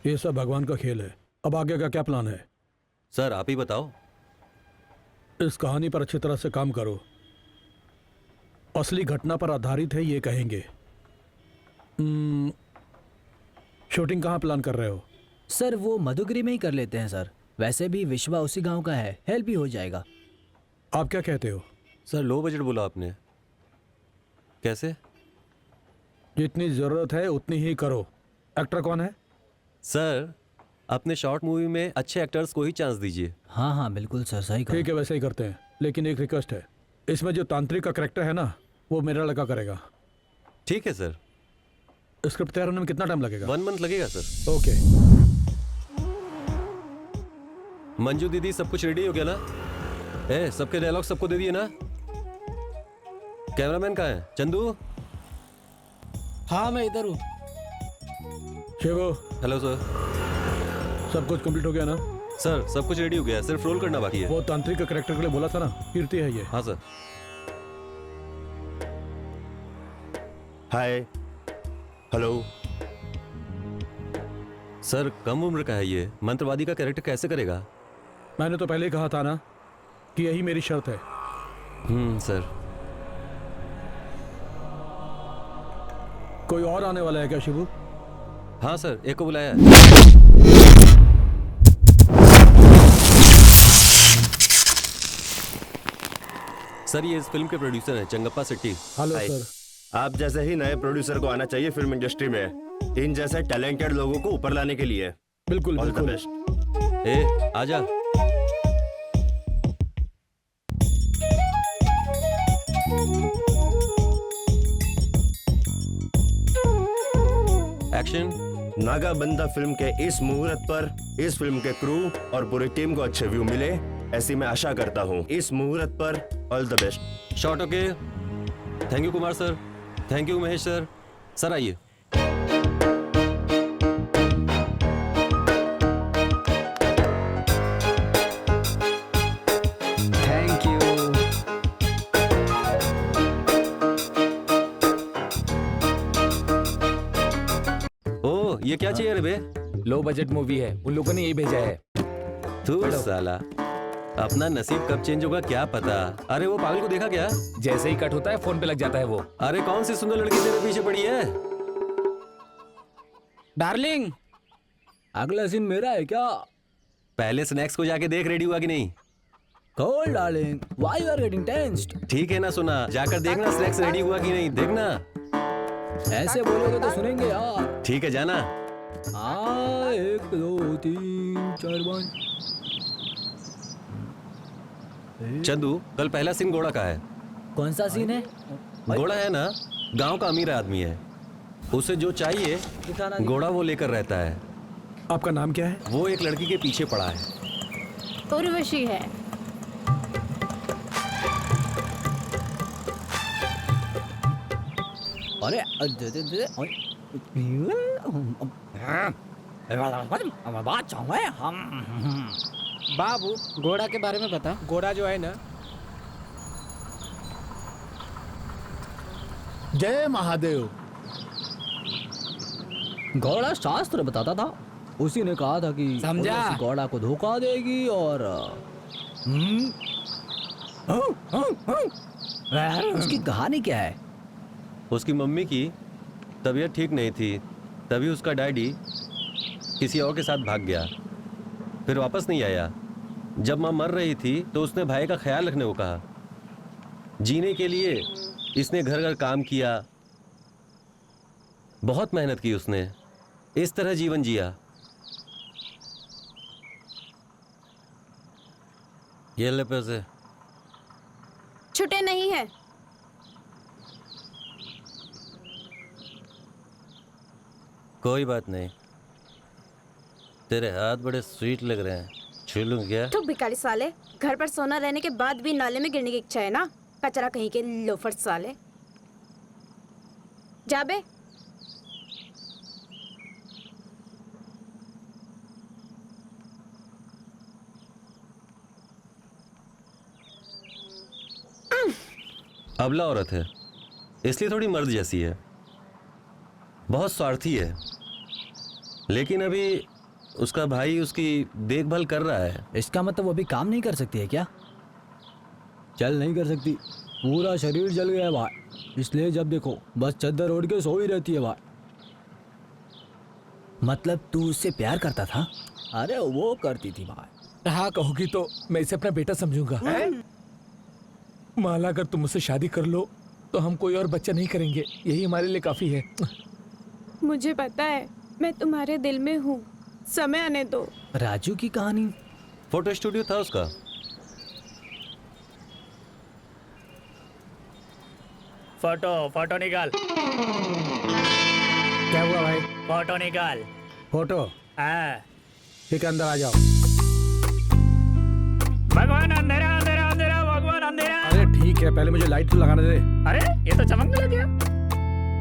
ये सब भगवान का खेल है। अब आगे का क्या प्लान है? सर आप ही बताओ। इस कहानी पर अच्छी तरह से काम करो। असली घटना पर आधारित है ये कहेंगे। शूटिंग कहाँ प्लान कर रहे हो? सर वो मधुगिरी में ही कर लेते हैं सर। वैसे भी विश्वा उसी गांव का है, हेल्प भी हो जाएगा। आप क्या कहते हो? सर लो बजट बोला आपने, कैसे? जितनी जरूरत है उतनी ही करो। एक्टर कौन है? सर अपने शॉर्ट मूवी में अच्छे एक्टर्स को ही चांस दीजिए। हाँ हाँ बिल्कुल सर, सही कहा। ठीक है, वैसे ही करते हैं। लेकिन एक रिक्वेस्ट है, इसमें जो तांत्रिक का कैरेक्टर है ना, वो मेरा लड़का करेगा। ठीक है सर। स्क्रिप्ट तैयार होने में कितना टाइम लगेगा? 1 मंथ लगेगा सर। ओके। मंजू दीदी सब कुछ रेडी हो गया ना? सबके डायलॉग सबको दे दिए ना? कैमरामैन कहाँ है? चंदू? हाँ मैं इधर हूँ। शिवो, हेलो सर। सब कुछ कंप्लीट हो गया ना? सर सब कुछ रेडी हो गया, सिर्फ रोल करना बाकी है। वो तांत्रिक का कैरेक्टर के लिए बोला था ना, कीर्ति है ये। हाँ सर। हाय, हेलो। सर कम उम्र का है ये, मंत्रवादी का कैरेक्टर कैसे करेगा? मैंने तो पहले ही कहा था ना कि यही मेरी शर्त है। सर। कोई और आने वाला है क्या शिबू? हाँ सर, एक को बुलाया है। सर ये इस फिल्म के प्रोड्यूसर हैं, Changappa Setty. Hello hi. Sir. आप जैसे ही नए प्रोड्यूसर को आना चाहिए फिल्म इंडस्ट्री में, इन जैसे टैलेंटेड लोगों को ऊपर लाने के लिए। बिल्कुल ऑल द बिल्कुल। बेस्ट। आजा। एक्शन। नागाबंधा फिल्म के इस मुहूर्त पर इस फिल्म के क्रू और पूरी टीम को अच्छे व्यू मिले, ऐसी मैं आशा करता हूँ। इस मुहूर्त पर all the best. Shot okay. Thank you Kumar sir, thank you Mahesh sir. Sir आइए। Thank you. ओह ये क्या चाहिए रे बे? लो बजट मूवी है, उन लोगों ने यही भेजा है। तू साला, अपना नसीब कब चेंज होगा क्या पता। अरे वो पागल को देखा क्या? जैसे ही कट होता है फोन पे लग जाता है वो। अरे कौन सी सुंदर लड़की तेरे पीछे पड़ी है? डार्लिंग, अगला सीन मेरा है क्या? पहले स्नैक्स को जाके देख रेडी हुआ कि नहीं। Cold darling, why you are getting tensed? ठीक है ना सुना, जाकर देखना स्नैक्स रेडी हुआ कि नहीं, देखना। ऐसे बोलोगे तो सुनेंगे यार। ठीक है जाना। हाँ 1 2 3 4 5। चंदू कल पहला सीन घोड़ा का है। कौन सा सीन है? घोड़ा है ना, गांव का अमीर आदमी है, उसे जो चाहिए दिखाना। घोड़ा वो लेकर रहता है। आपका नाम क्या है? वो एक लड़की के पीछे पड़ा है। उर्वशी है। अरे बात चाहूँगा हम। बाबू घोड़ा के बारे में बता। घोड़ा जो है ना, जय महादेव। घोड़ा शास्त्र बताता था, उसी ने कहा था कि समझा? औरत घोड़ा को धोखा देगी और उसकी कहानी क्या है? उसकी मम्मी की तबीयत ठीक नहीं थी, तभी उसका डैडी किसी और के साथ भाग गया, फिर वापस नहीं आया। जब माँ मर रही थी तो उसने भाई का ख्याल रखने को कहा। जीने के लिए इसने घर घर काम किया, बहुत मेहनत की उसने, इस तरह जीवन जिया। ये ले पैसे। छुट्टे नहीं है। कोई बात नहीं, तेरे हाथ बड़े स्वीट लग रहे हैं, छू लूं क्या? तो भिखारी साले, घर पर सोना रहने के बाद भी नाले में गिरने की इच्छा है ना? कचरा कहीं के लोफर साले। जा बे। अबला औरत है, इसलिए थोड़ी मर्द जैसी है, बहुत स्वार्थी है, लेकिन अभी उसका भाई उसकी देखभाल कर रहा है। इसका मतलब वो अभी काम नहीं कर सकती है क्या? चल नहीं कर सकती, पूरा शरीर जल गया है भाई, इसलिए जब देखो बस चद्दर ओढ़ के सो ही रहती है भाई। मतलब तू उससे प्यार करता था? अरे वो करती थी भाई। हाँ कहोगी तो मैं इसे अपना बेटा समझूंगा। माला, अगर तुम मुझसे शादी कर लो तो हम कोई और बच्चा नहीं करेंगे, यही हमारे लिए काफी है। मुझे पता है, मैं तुम्हारे दिल में हूँ, समय आने दो। राजू की कहानी? फोटो स्टूडियो था उसका। फोटो निकाल। क्या हुआ भाई? फोटो निकाल। फोटो? हाँ। ठीक है, अंदर आ जाओ। भगवान अंधेरा अंधेरा अंधेरा, भगवान अंधेरा। अरे ठीक है, पहले मुझे लाइट तो लगाने दे। अरे ये तो चमकने लग गया।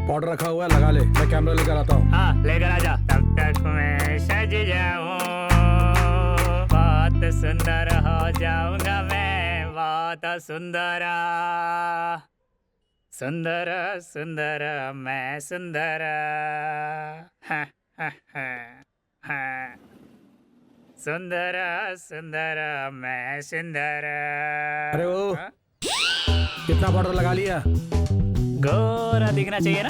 पाउडर रखा हुआ है, लगा ले, मैं कैमरा लेकर आता हूँ। हाँ लेकर आ जा। तब तक मैं सज जाऊं, बहुत सुंदर हो जाऊंगा मैं, बहुत सुंदर सुंदर सुंदर मैं सुंदर। हाँ, हाँ, हाँ, हाँ। सुंदर सुंदर मैं सुंदर। अरे वो कितना पाउडर लगा लिया? गोरा दिखना चाहिए ना।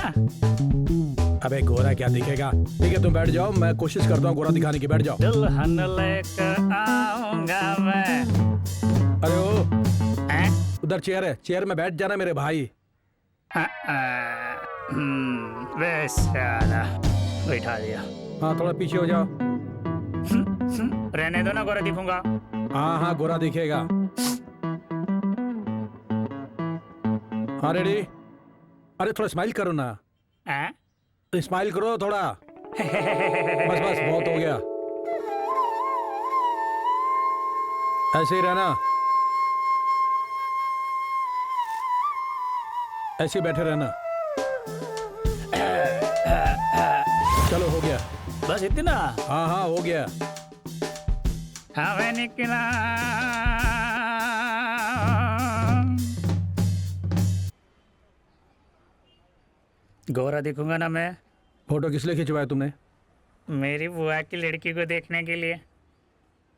अबे गोरा क्या दिखेगा? ठीक है तुम बैठ जाओ, मैं कोशिश करता हूँ गोरा दिखाने की। बैठ जाओ। दुल्हन लेकर आऊंगा मैं। अरे वो उधर चेयर है, चेयर में बैठ जाना मेरे भाई। बेचारा बैठा दिया। हाँ थोड़ा पीछे हो जाओ। रहने दो ना, गोरा दिखूंगा। हाँ हाँ गोरा दिखेगा। हाँ रेडी? अरे थोड़ा स्माइल करो ना। स्माइल करो थोड़ा। बस बस बहुत हो गया, ऐसे ही रहना, ऐसे ही बैठे रहना। चलो हो गया। बस इतना? हाँ हाँ हो गया। हमें निकला गोरा दिखूंगा ना मैं। फोटो किस लिए खिंचवाया तुमने? मेरी बुआ की लड़की को देखने के लिए।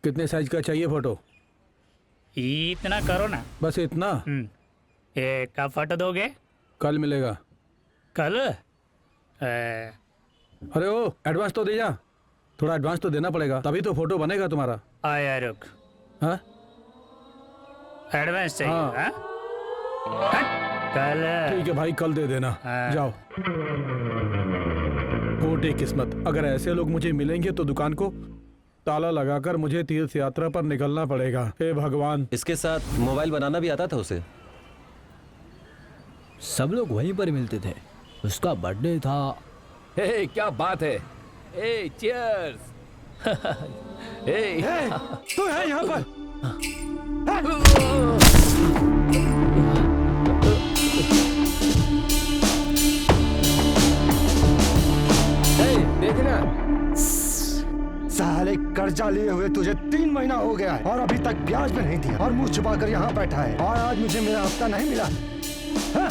कितने साइज का चाहिए फोटो? इतना करो ना। बस इतना? ये कब फोटो दोगे? कल मिलेगा। कल? अरे ओ एडवांस तो दे जा, थोड़ा एडवांस तो देना पड़ेगा, तभी तो फोटो बनेगा तुम्हारा। आया रुक। हाँ एडवांस चाहिए? हाँ। हाँ? कल? ठीक है भाई, कल दे देना। हाँ। जाओ। फूटी किस्मत, अगर ऐसे लोग मुझे मिलेंगे तो दुकान को ताला लगाकर मुझे तीर्थ यात्रा पर निकलना पड़ेगा। हे भगवान। इसके साथ मोबाइल बनाना भी आता था उसे। सब लोग वहीं पर मिलते थे, उसका बर्थडे था। हे क्या बात है। हे चीयर्स। हे तू है यहाँ पर? कि ना? साले कर्जा लिए हुए तुझे 3 महीना हो गया है और अभी तक ब्याज भी नहीं दिया और मुंह छुपाकर यहाँ बैठा है और आज मुझे मेरा हफ्ता नहीं मिला। हाँ?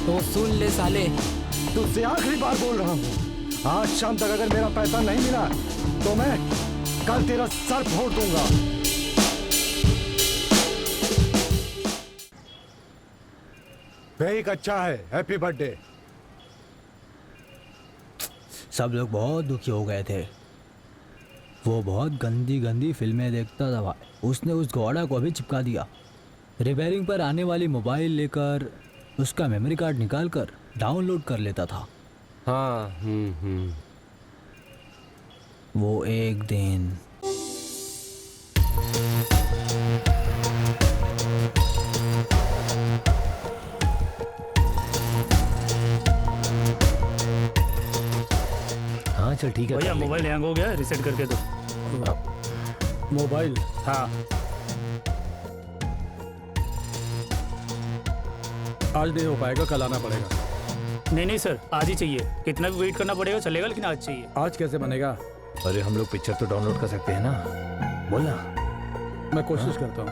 तो सुन ले साले, तुझसे आखिरी बार बोल रहा हूँ, आज शाम तक अगर मेरा पैसा नहीं मिला तो मैं कल तेरा सर फोड़ दूंगा। बेक अच्छा है, हैप्पी बर्थडे। सब लोग बहुत दुखी हो गए थे। वो बहुत गंदी गंदी फिल्में देखता था भाई। उसने उस घोड़ा को भी चिपका दिया। रिपेयरिंग पर आने वाली मोबाइल लेकर उसका मेमोरी कार्ड निकाल कर डाउनलोड कर लेता था। हाँ। वो एक दिन हाँ चल ठीक है। भैया मोबाइल हैंग हो गया है, रिसेट करके दो। मोबाइल हाँ आज नहीं हो पाएगा, कल आना पड़ेगा। नहीं सर, आज ही चाहिए। कितना भी वेट करना पड़ेगा चलेगा, लेकिन आज चाहिए। आज कैसे बनेगा? अरे हम लोग पिक्चर तो डाउनलोड कर सकते हैं ना, बोलना। मैं कोशिश करता हूँ।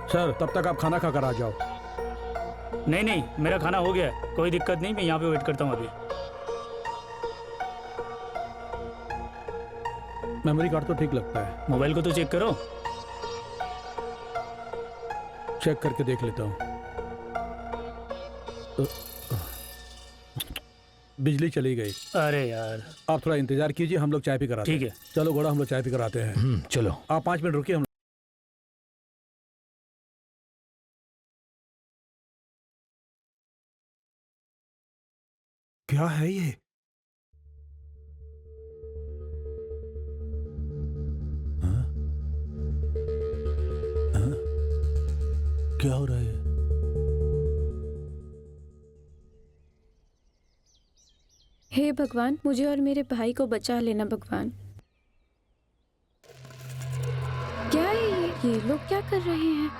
सर तब तक आप खाना खाकर आ जाओ। नहीं मेरा खाना हो गया है, कोई दिक्कत नहीं, मैं यहाँ पे वेट करता हूँ अभी। मेमोरी कार्ड तो ठीक लगता है, मोबाइल को तो चेक करो। चेक करके देख लेता हूँ। बिजली चली गई। अरे यार, आप थोड़ा इंतजार कीजिए, हम लोग चाय पी कर आते हैं। ठीक है। चलो घोड़ा, हम लोग चाय पी कर आते हैं। चलो। आप 5 मिनट रुकिए। हम क्या है ये? हाँ? हाँ? क्या हो रहा है? हे भगवान, मुझे और मेरे भाई को बचा लेना भगवान। क्या है ये लोग क्या कर रहे हैं?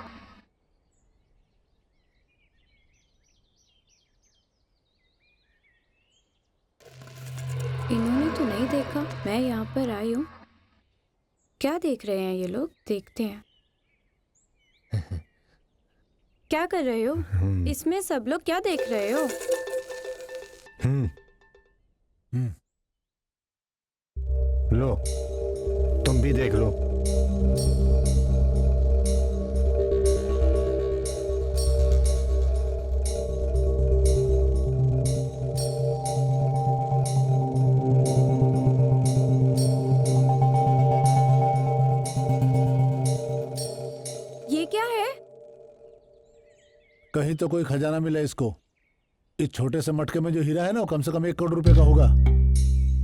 इन्होंने तो नहीं देखा मैं यहाँ पर आई हूँ। क्या देख रहे हैं ये लोग? देखते हैं। क्या कर रहे हो? इसमें सब लोग क्या देख रहे हो? लो, तुम भी देख लो। ये क्या है? कहीं तो कोई खजाना मिला इसको। इस छोटे से मटके में जो हीरा है ना, वो कम से कम 1 करोड़ रुपए का होगा।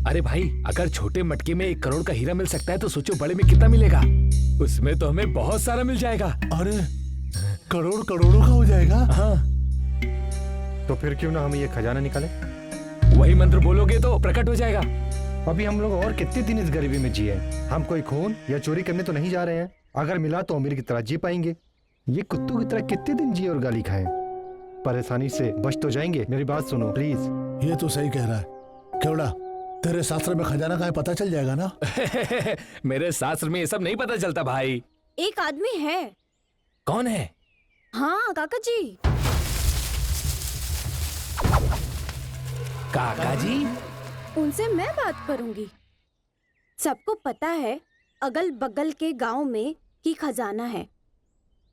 अरे भाई, अगर छोटे मटके में 1 करोड़ का हीरा मिल सकता है तो सोचो बड़े में कितना मिलेगा। उसमें तो हमें बहुत सारा मिल जाएगा। अरे करोड़ करोड़ों का हो जाएगा। हाँ, तो फिर क्यों ना हम ये खजाना निकाले? वही मंत्र बोलोगे तो प्रकट हो जाएगा। अभी हम लोग और कितने दिन इस गरीबी में जिए? हम कोई खून या चोरी करने तो नहीं जा रहे हैं। अगर मिला तो अमीर की तरह जी पाएंगे। ये कुत्तों की तरह कितने दिन जिए और गाली खाएं? परेशानी से बच तो जाएंगे। मेरी बात सुनो प्लीज। ये तो सही कह रहा है। केवड़ा, तेरे शास्त्र में खजाना कहाँ है पता चल जाएगा ना। मेरे शास्त्र में ये सब नहीं पता चलता भाई। एक आदमी है। कौन है? हाँ काका जी। काका जी? उनसे मैं बात करूंगी। सबको पता है अगल बगल के गांव में कि खजाना है।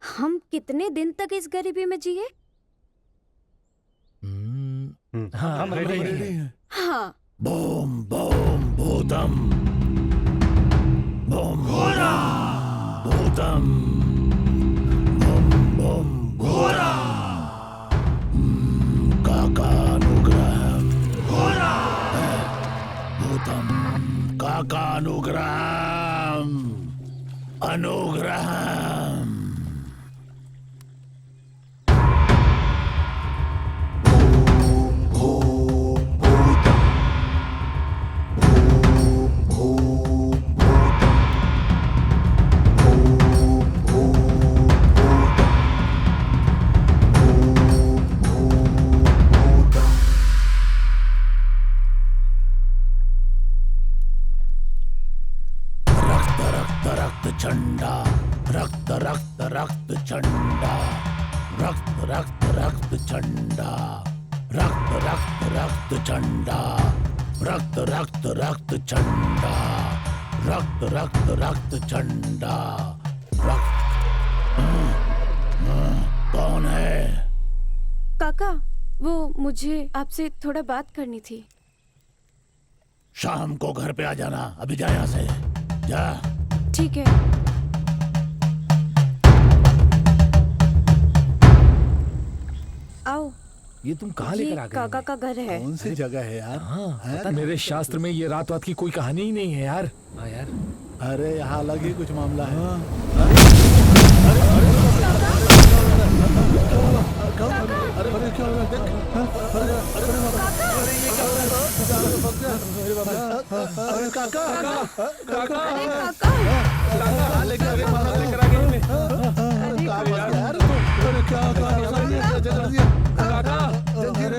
हम कितने दिन तक इस गरीबी में जिए? हाँ, हम रेडी हैं। हाँ। बूम बूम भूतम, बूम घोड़ा भूतम, बूम बूम घोड़ा, काकानुग्रहम घोड़ा भूतम, काकानुग्रहम अनुग्रहम। रक्त रक्त रक्त चंडा, रक्त रक्त रक्त चंडा, रक्त रक्त रक्त चंडा, रक्त। कौन है? काका, वो मुझे आपसे थोड़ा बात करनी थी। शाम को घर पे आ जाना। अभी जा यहाँ से, जा। ठीक है। आओ। ये तुम कहाँ लेकर आ गए? काका का घर है। कौन सी जगह है यार? हाँ, मेरे शास्त्र में ये रात की कोई कहानी ही नहीं है यार। हाँ यार। अरे यहाँ अलग ही कुछ मामला है। अरे अरे क्या हो रहा है? देख, अरे काका, काका, लेकर आ गए।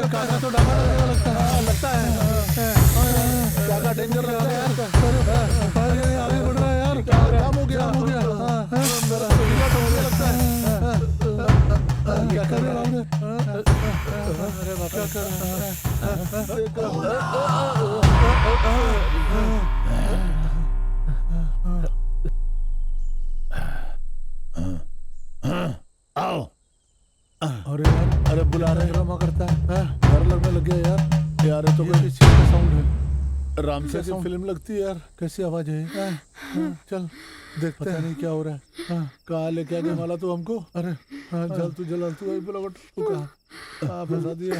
काका तो डरा लगता है। काका डेंजर लगता है यार। अरे आगे बढ़ रहा है यार। क्या हो गया? मेरा तो मुझे लगता है। क्या कर रहे हो? अरे बाप, क्या कर रहे हो? आओ। अरे यार, अरे बुला रहे ड्रामा करता है। डर लगने लग गया यार। यार ये तो कोई किसी का साउंड है। राम से की फिल्म लगती है यार। कैसी आवाज है? चल देखते हैं। नहीं क्या हो रहा है। कहाँ लेके आ गया माला तू हमको? अरे जल तू बोला कहाँ फंसा दिया?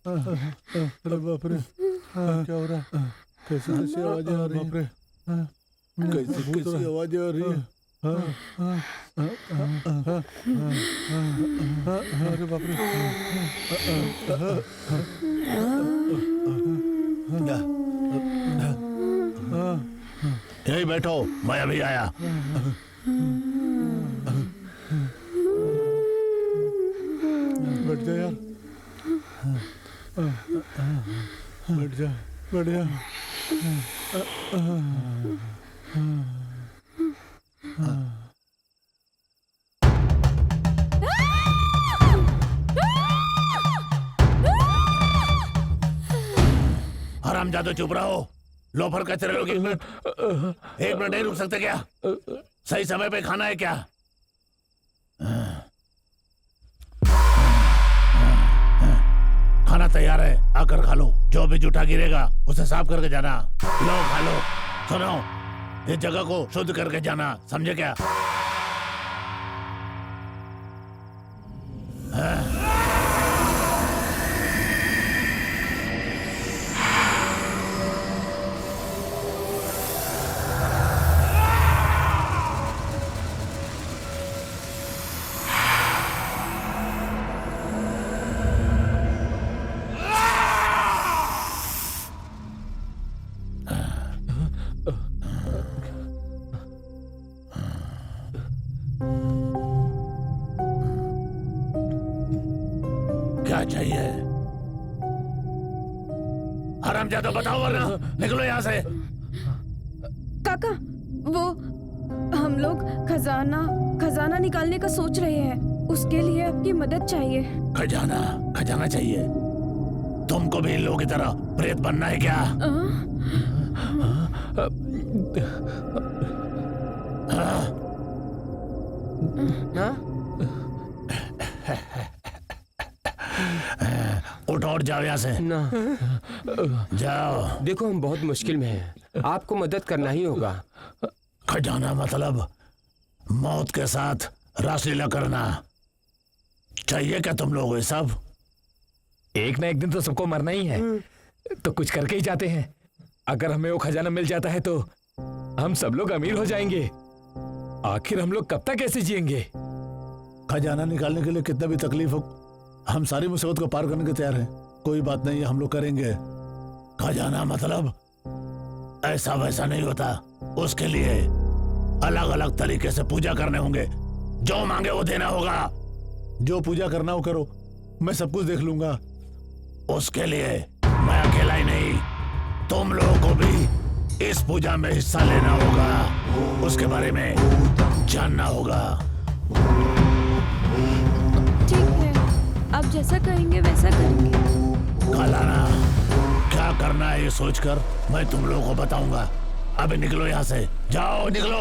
अरे बाप रे, क्या हो रहा है? कैसी आवाजें आ रही है? कैसी आवाजें आ रही है? अरे बाप रे। यही बैठो, मैं अभी आया। बैठ जा यार। बैठ जा, बैठ जा। हरामजादो चुप रहो। लोफर कैसे रहोगे? एक मिनट नहीं रुक सकते क्या? सही समय पे खाना है क्या? खाना तैयार है, आकर खा लो। जो भी जूठा गिरेगा उसे साफ करके जाना। लो खा लो। सुनो, इस जगह को शुद्ध करके जाना, समझे क्या? क्या चाहिए? हरामजादा बताओ वरना निकलो यहाँ से। काका, वो हम लोग खजाना निकालने का सोच रहे हैं। उसके लिए आपकी मदद चाहिए। खजाना चाहिए? तुमको भी इन लोगों की तरह प्रेत बनना है क्या? उठ और जाओ यहाँ से ना। जाओ। देखो हम बहुत मुश्किल में हैं, आपको मदद करना ही होगा। खजाना मतलब मौत के साथ रासलीला करना चाहिए क्या तुम लोग? ये सब एक ना एक दिन तो सबको मरना ही है, तो कुछ करके ही जाते हैं। अगर हमें वो खजाना मिल जाता है तो हम सब लोग अमीर हो जाएंगे। आखिर हम लोग कब तक ऐसे जिएंगे? खजाना निकालने के लिए कितना भी तकलीफ हो, हम सारी मुसीबत को पार करने के तैयार हैं। कोई बात नहीं, हम लोग करेंगे। खजाना मतलब ऐसा वैसा नहीं होता। उसके लिए अलग अलग तरीके से पूजा करने होंगे। जो मांगे वो देना होगा। जो पूजा करना हो करो, मैं सब कुछ देख लूंगा। उसके लिए मैं अकेला ही नहीं, तुम लोगों को भी इस पूजा में हिस्सा लेना होगा। उसके बारे में जानना होगा। ठीक है, आप जैसा कहेंगे वैसा करेंगे। ये सोचकर मैं तुम लोगों को बताऊंगा। अभी निकलो यहाँ से, जाओ निकलो।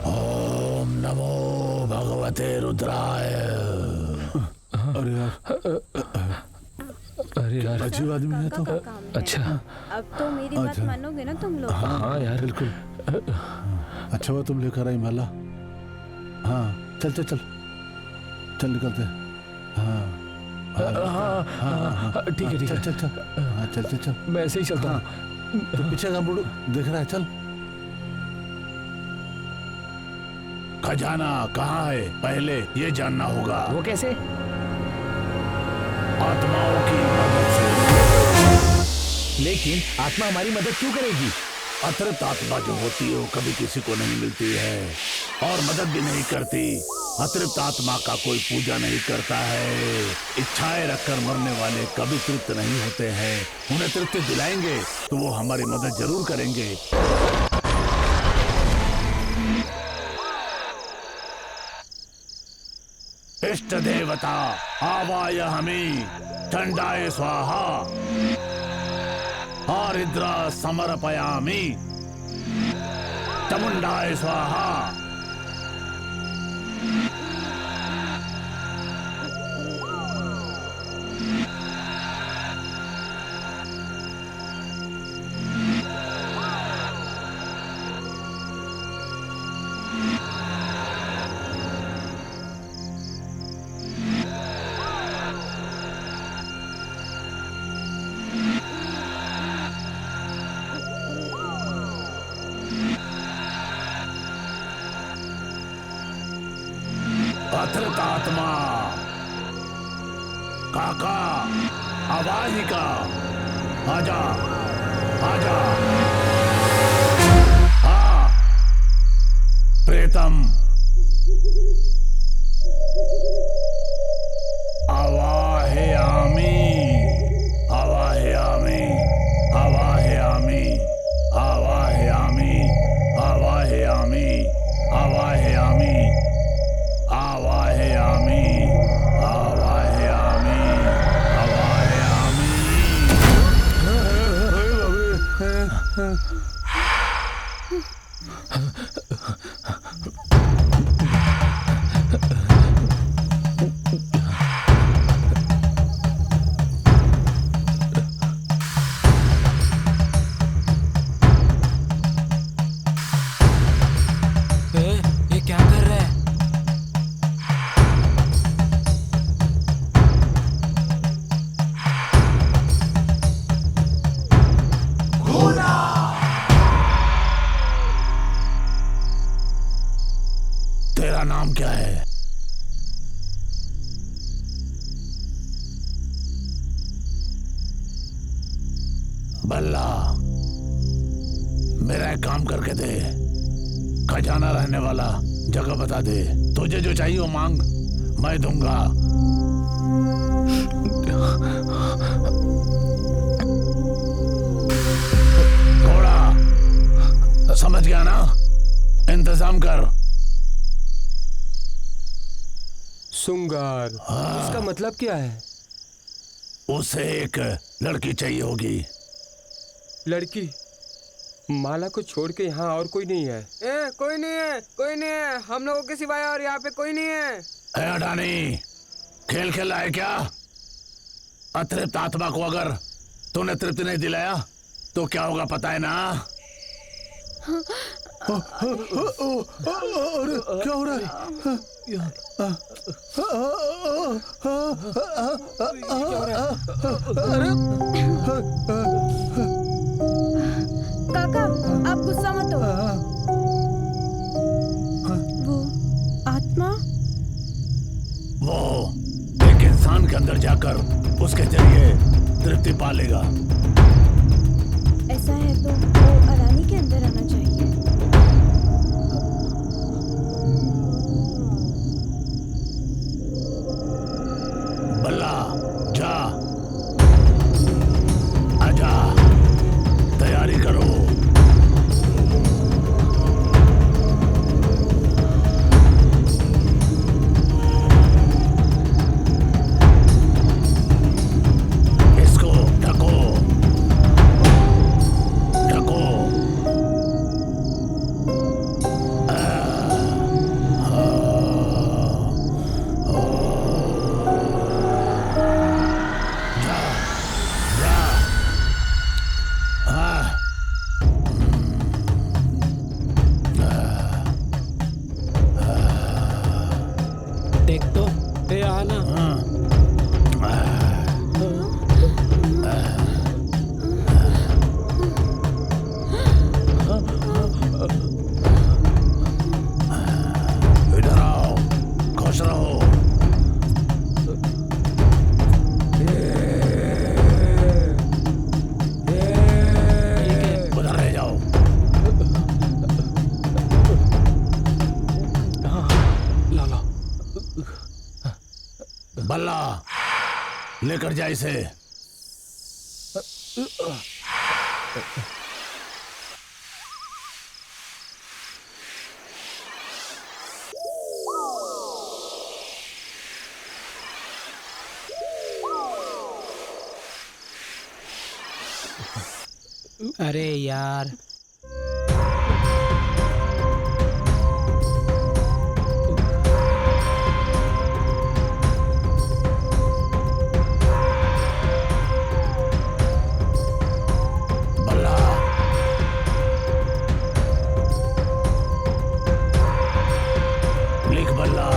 ओम नमो भगवते रुद्राय। अरे यार अजीब आदमी है तो। अच्छा अब तो मेरी बात मानोगे ना तुम लोग? हाँ यार बिल्कुल। अच्छा वो तुम लेकर आई माला। हाँ चल चल चल चल निकलते हैं। हाँ ठीक है चल चल चल। हाँ चल चल चल। मैं ऐसे ही चलता हूँ। तो पीछे का मुड़ देख रहा है, चल। खजाना कहाँ है पहले ये जानना होगा। वो कैसे? आत्माओं की मदद से। लेकिन आत्मा हमारी मदद क्यों करेगी? अतिरिक्त आत्मा जो होती है वो कभी किसी को नहीं मिलती है और मदद भी नहीं करती। अतिरिक्त आत्मा का कोई पूजा नहीं करता है। इच्छाएं रखकर मरने वाले कभी तृप्त नहीं होते हैं। उन्हें तृप्ति दिलाएंगे तो वो हमारी मदद जरूर करेंगे। इष्ट देवता आवाय हमें ठंडाय स्वाहा आरिद्रा समर्पयामि चामुंडाय स्वाहा। अतिरिक्त आत्मा काका अवाहिका आजा आजा। हाँ प्रेतम आवाहयामि आवाहयामि आवाहयामि आवाहयामि आवाहयामि आवाहयामि आवाहयामि आवाहयामि ये क्या कर रहा है? तेरा नाम क्या है? बल्ला मेरा एक काम करके दे। खजाना रहने वाला जगह बता दे। तुझे जो चाहिए वो मांग, मैं दूंगा। घोड़ा समझ गया ना? इंतजाम कर। सुंगार, इसका मतलब क्या है? उसे एक लड़की चाहिए होगी। लड़की? माला को छोड़ के यहाँ और कोई नहीं है? कोई नहीं है, कोई नहीं है, हम लोगों के सिवाय और यहाँ पे कोई नहीं है। अडानी खेल खेल रहा है क्या? अतृप्त आत्मा को अगर तूने तृप्ति नहीं दिलाया तो क्या होगा पता है ना? अरे क्या हो रहा है? काका आप गुस्सा मत हो। वो आत्मा वो एक इंसान के अंदर जाकर उसके जरिए तृप्ति पालेगा। ऐसा है तो वो अडानी के अंदर आना चाहिए। बल्ला जा, आजा, तैयारी करो। लेकर जा इसे। अरे यार, बल्ला, लिख बल्ला।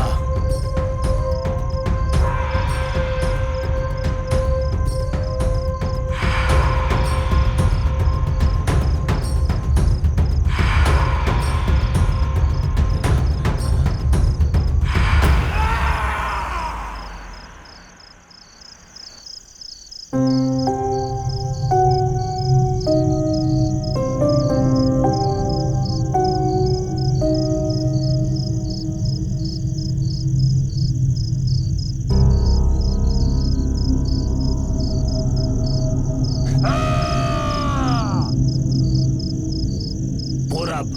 पूरब,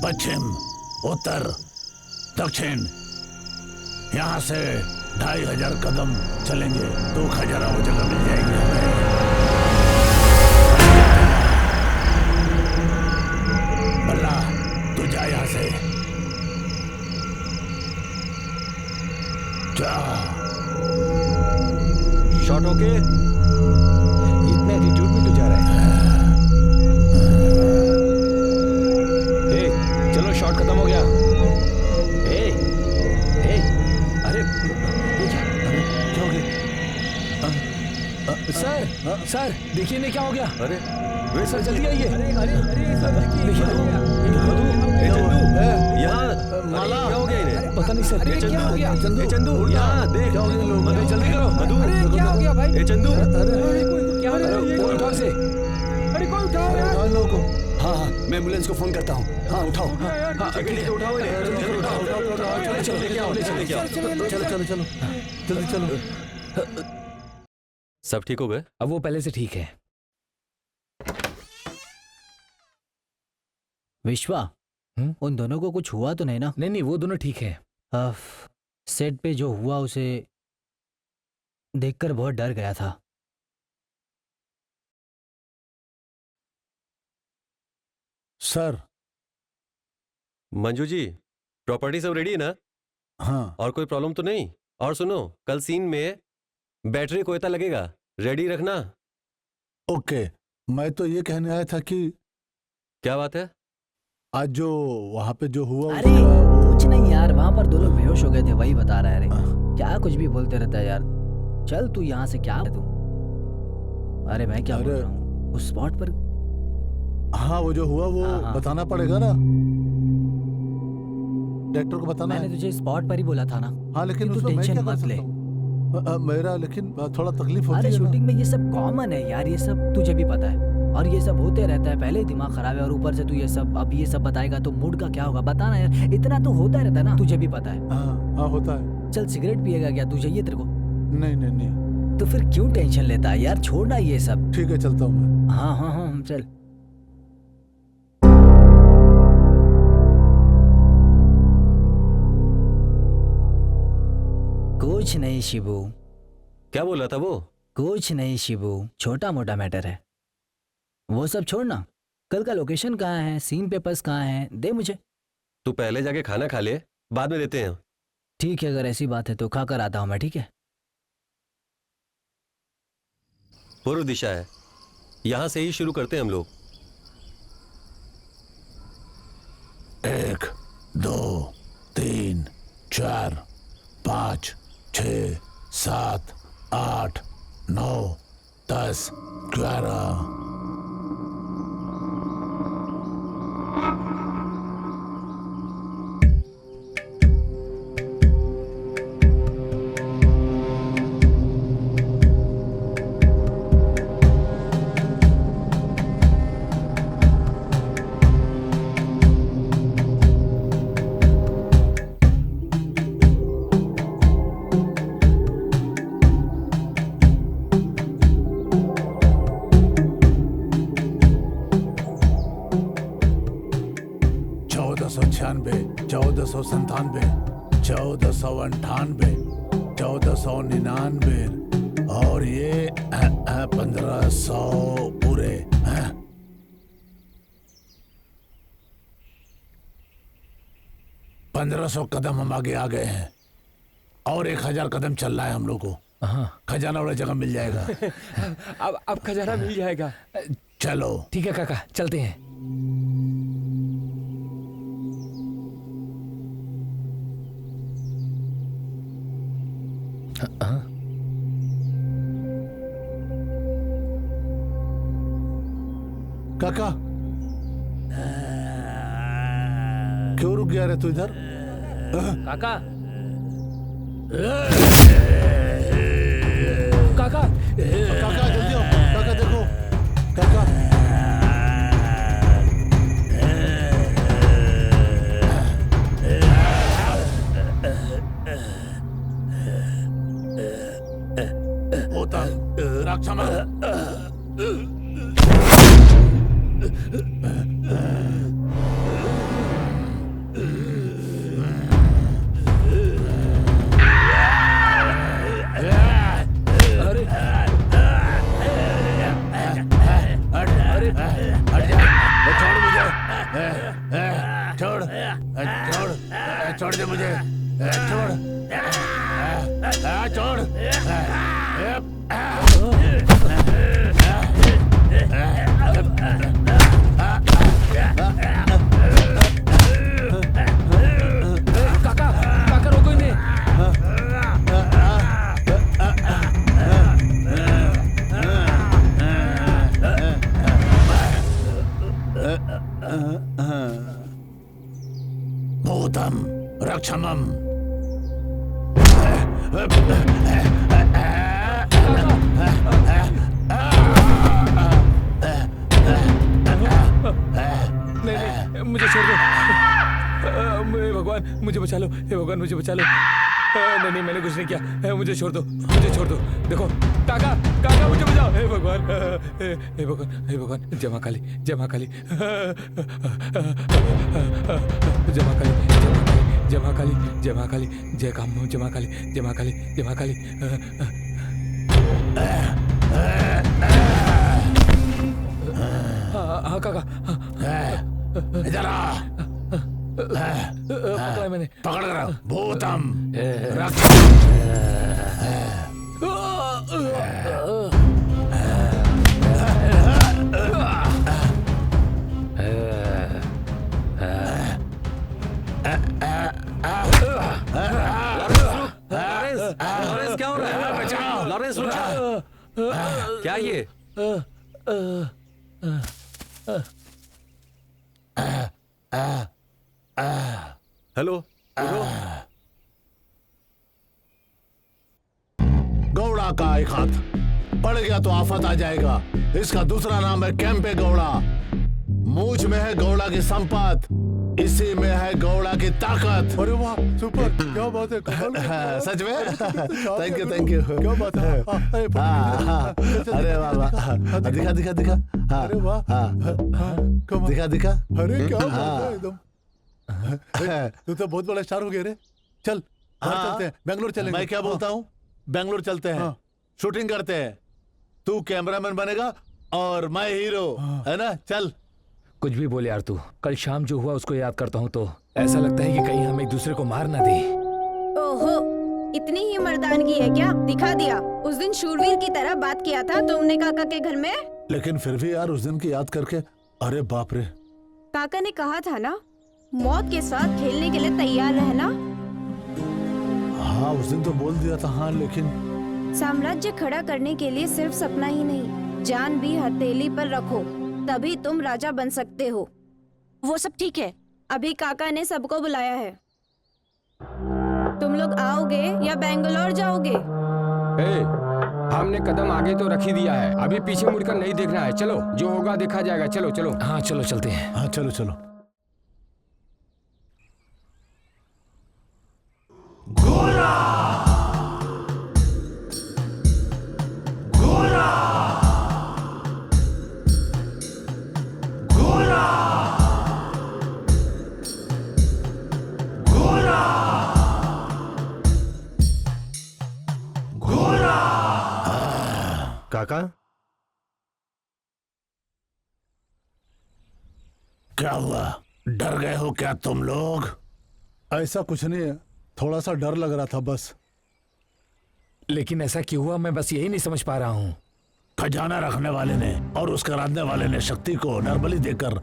पश्चिम, उत्तर, दक्षिण, यहाँ से 2500 कदम चलेंगे तो खजाना वो जगह मिल जाएगी हमें। बल्ला, तू जा यहाँ से, जा। Shot okay. इतने एटीट्यूड में तो जा रहा है। चलो शॉट खत्म हो गया। अरे ये क्या? क्या हो गया? सर सर देखिए ने क्या हो गया? अरे वे सर जल्दी आइए। अरे सर देखिए यहाँ माला क्या हो गया इन्हें? पता नहीं सर। अरे क्या हो गया? चंदू यहाँ देख। मधु जल्दी करो। मधु अरे क्या हो गया भाई? चंदू क्या हो रहा है? फोन उठाओ से। अरे कोई उठाओ यार। हाँ हाँ, मैं एम्बुलेंस को फोन करता हूँ। हाँ उठाओ। हाँ ठीक है उठाओ इन्हें। जल्दी उठाओ। चलो लेके आओ, लेके आओ। चलो चलो चलो जल्दी चलो। सब ठीक हो गए? अब वो पहले से ठीक है। विश्वा, उन दोनों को कुछ हुआ तो नहीं ना? नहीं वो दोनों ठीक है। सेट पे जो हुआ उसे देखकर बहुत डर गया था। सर। मंजू जी, प्रॉपर्टी सब रेडी है ना? हाँ। और कोई प्रॉब्लम तो नहीं? और सुनो, कल सीन में बैटरी कोयता लगेगा, रेडी रखना। ओके, मैं तो ये कहने आया था कि क्या बात है? आज जो वहाँ पे जो हुआ अरे कुछ नहीं यार, वहाँ पर 2 लोग बेहोश हो गए थे, वही बता रहा है। अरे क्या कुछ भी बोलते रहता है यार। चल तू यहाँ से क्या तू। अरे मैं क्या बोल रहा हूँ, उस स्पॉट पर। हाँ वो जो हुआ वो हाँ। बताना पड़ेगा ना, डायरेक्टर को बताना मैंने है। तुझे स्पॉट पर ही बोला था ना। हाँ लेकिन तू उसमें मैं टेंशन क्या कर मत ले। सकता हूँ? मेरा लेकिन थोड़ा तकलीफ होती अरे है ना। शूटिंग में ये सब कॉमन है यार, ये सब तुझे भी पता है। और ये सब होते रहता है, पहले ही दिमाग खराब है और ऊपर से तू ये सब अब ये सब बताएगा तो मूड का क्या होगा, बताना यार। इतना तो होता रहता है ना, तुझे भी पता है। हाँ होता है। चल सिगरेट पिएगा क्या, तू चाहिए तेरे को? नहीं नहीं नहीं। तो फिर क्यों टेंशन लेता है यार, छोड़ना ये सब। ठीक है चलता हूँ मैं। हाँ चल। कुछ नहीं शिबू। क्या बोल रहा था वो? कुछ नहीं शिबू, छोटा मोटा मैटर है, वो सब छोड़ना। कल का लोकेशन कहाँ है, सीन पेपर्स कहाँ हैं, दे मुझे। तू पहले जाके खाना खा ले, बाद में देते हैं। ठीक है, अगर ऐसी बात है तो खा कर आता हूँ मैं, ठीक है? पूर्व दिशा है, यहां से ही शुरू करते हैं हम लोग। 1 2 3 4 5 6 7 8 9 10 11। 96, 1497, 1498, 1499 और ये 1500 पूरे हैं। 1500 कदम हम आगे आ गए हैं और 1000 कदम चल रहा है हम लोग को। खजाना वाला जगह मिल जाएगा। अब खजाना मिल जाएगा। चलो ठीक है काका, चलते हैं। काका क्यों रुक गया रे तू इधर? काका काका काका जल्दी आओ, काका देखो काका। होता रक्षमा। छोड़ दे मुझे, छोड़ छोड़। काका काका रोको इन्हें। भूतम रक्षमम। नहीं, मुझे छोड़ दो। हे भगवान मुझे बचा लो, हे भगवान मुझे बचा लो। नहीं मैंने कुछ नहीं किया, मुझे छोड़ दो, मुझे छोड़ दो। देखो काका काका मुझे बचाओ, हे भगवान, हे भगवान, हे भगवान। जय मां काली, जय मां काली, जय मां काली, जय मां काली, जय मां काली, जय काम, जय मां काली, जय मां काली, जय मां काली। हाँ काका, इधर आ। पकड़ा मैंने, पकड़ कर भूतम लॉरेंस क्या हो रहा है? लॉरेंस क्या ये? हेलो गौड़ा का एक हाथ पड़ गया तो आफत आ जाएगा। इसका दूसरा नाम है कैंपे गौड़ा। मूछ में है गौड़ा की संपत, इसी में है गौड़ा की ताकत। अरे वाह सुपर, क्या बात है, सच में? Thank you thank you. क्या बात है? अरे वाह वाह, दिखा दिखा दिखा। अरे वाह, दिखा दिखा। अरे क्या बात है एकदम। तू तो बहुत बड़ा स्टार हो गया रे। चल चलते हैं, बेंगलोर चलेंगे। मैं क्या बोलता हूँ, बेंगलोर चलते हैं, शूटिंग करते हैं। तू कैमरामैन बनेगा और मैं हीरो, है ना? चल। कुछ भी बोले यार तू, कल शाम जो हुआ उसको याद करता हूँ तो ऐसा लगता है कि कहीं हम एक दूसरे को मार ना दे। ओहो, इतनी ही मर्दानगी है क्या? दिखा दिया। उस दिन शूरवीर की तरह बात किया था तुमने काका के घर में। लेकिन फिर भी यार उस दिन की याद करके, अरे बाप रे। काका ने कहा था ना, मौत के साथ खेलने के लिए तैयार रहना। हाँ उस दिन तो बोल दिया था। हाँ लेकिन साम्राज्य खड़ा करने के लिए सिर्फ सपना ही नहीं, जान भी हथेली पर रखो, तभी तुम राजा बन सकते हो। वो सब ठीक है, अभी काका ने सबको बुलाया है। तुम लोग आओगे या बेंगलोर जाओगे? हमने कदम आगे तो रख ही दिया है, अभी पीछे मुड़कर नहीं देखना है। चलो, जो होगा देखा जाएगा। चलो चलो। हाँ चलो चलते हैं। हाँ चलो चलो। काका, क्या हुआ? डर गए हो क्या तुम लोग? ऐसा कुछ नहीं है, थोड़ा सा डर लग रहा था बस। लेकिन ऐसा क्यों हुआ, मैं बस यही नहीं समझ पा रहा हूँ। खजाना रखने वाले ने और उसका रांधने वाले ने शक्ति को नरबली देकर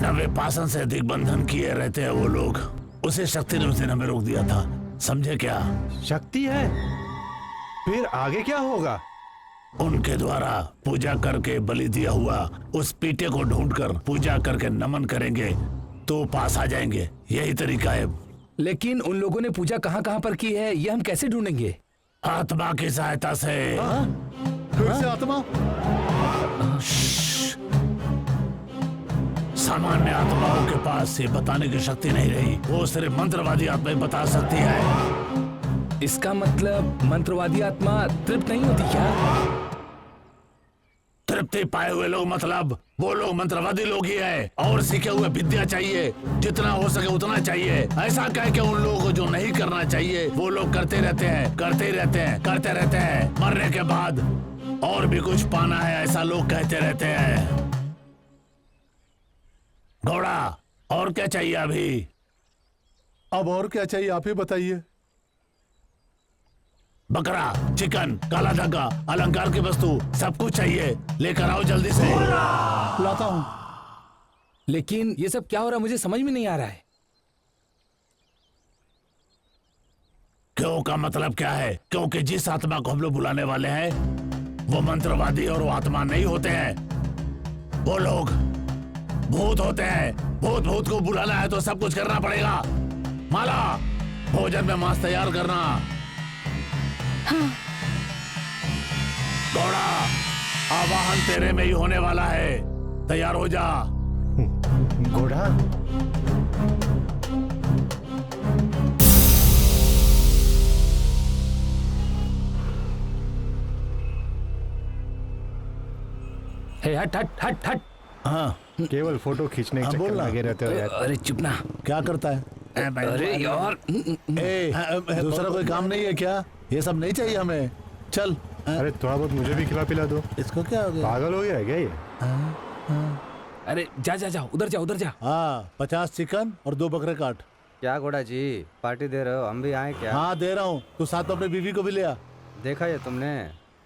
90 पासन से अधिक बंधन किए रहते हैं वो लोग। उसे शक्ति ने उस दिन हमें रोक दिया था, समझे क्या? शक्ति है? फिर आगे क्या होगा? उनके द्वारा पूजा करके बलि दिया हुआ उस पीटे को ढूंढकर पूजा करके नमन करेंगे तो पास आ जाएंगे। यही तरीका है। लेकिन उन लोगों ने पूजा कहाँ कहाँ पर की है, ये हम कैसे ढूंढेंगे? आत्मा की सहायता से। फिर से आत्मा? सामान्य आत्माओं के पास ये बताने की शक्ति नहीं रही, वो सिर्फ मंत्रवादी आत्मा बता सकती है। इसका मतलब मंत्रवादी आत्मा तृप्त नहीं होती क्या? तृप्ति पाए हुए लोग मतलब वो लोग मंत्रवादी लोग ही है, और सीखे हुए विद्या चाहिए, जितना हो सके उतना चाहिए। ऐसा कह के उन लोगों को जो नहीं करना चाहिए वो लोग करते रहते हैं, करते ही रहते हैं, करते रहते हैं। मरने के बाद और भी कुछ पाना है ऐसा लोग कहते रहते हैं। घोड़ा, और क्या चाहिए अभी? अब और क्या चाहिए आप ही बताइए। बकरा, चिकन, काला धागा, अलंकार की वस्तु, सब कुछ चाहिए। लेकर आओ जल्दी से। लाता हूं। लेकिन ये सब क्या हो रहा है, मुझे समझ में नहीं आ रहा है। क्यों का मतलब क्या है? क्योंकि जिस आत्मा को हम लोग बुलाने वाले हैं वो मंत्रवादी और वो आत्मा नहीं होते हैं, वो लोग भूत होते हैं। भूत को बुलाना है तो सब कुछ करना पड़ेगा। माला, भोजन में मांस तैयार करना। घोड़ा, आवाहन तेरे में ही होने वाला है, तैयार हो जा। घोड़ा? हे हट हट हट हट। हाँ, केवल फोटो खींचने के चक्कर में लगे रहते हो यार। अरे चुप ना। क्या करता है? अरे यार, दूसरा कोई काम नहीं है क्या? ये सब नहीं चाहिए हमें, चल। अरे थोड़ा बहुत मुझे भी खिला पिला दो। इसको क्या हो गया? पागल हो गया है क्या ये? अरे जा जा जा, उधर जा उधर जा। हाँ, 50 चिकन और 2 बकरे काट। क्या घोड़ा जी, पार्टी दे रहे हो? हम भी आए क्या? हाँ दे रहा हूँ, तू साथ में अपनी बीवी को भी ले आ। देखा ये तुमने,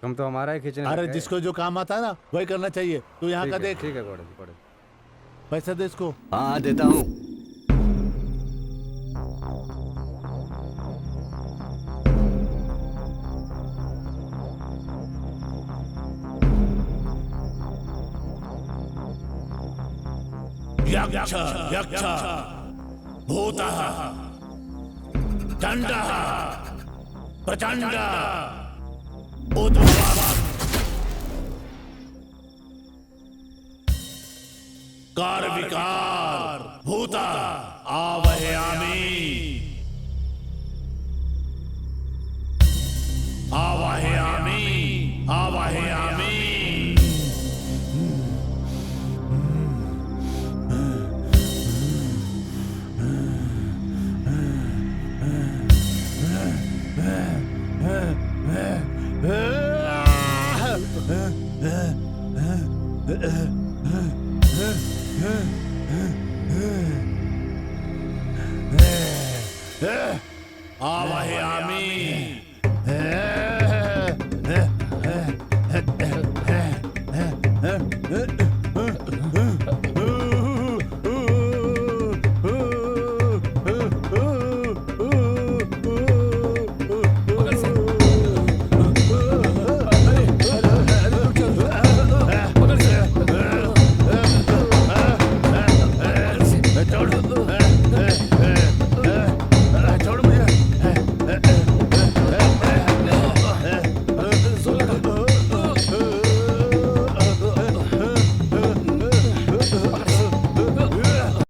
तुम तो हमारा ही खींचने अरे लगे। जिसको जो काम आता है ना वही करना चाहिए। तू यहाँ का देख। ठीक है घोड़ा जी, पैसा दे इसको। हाँ देता हूँ। यक्ष यक्ष भूतः दण्डः प्रचण्ड उद्भवः कार विकार भूतः आवाहयामि आवाहयामि आवाहयामि। आवाहयामि।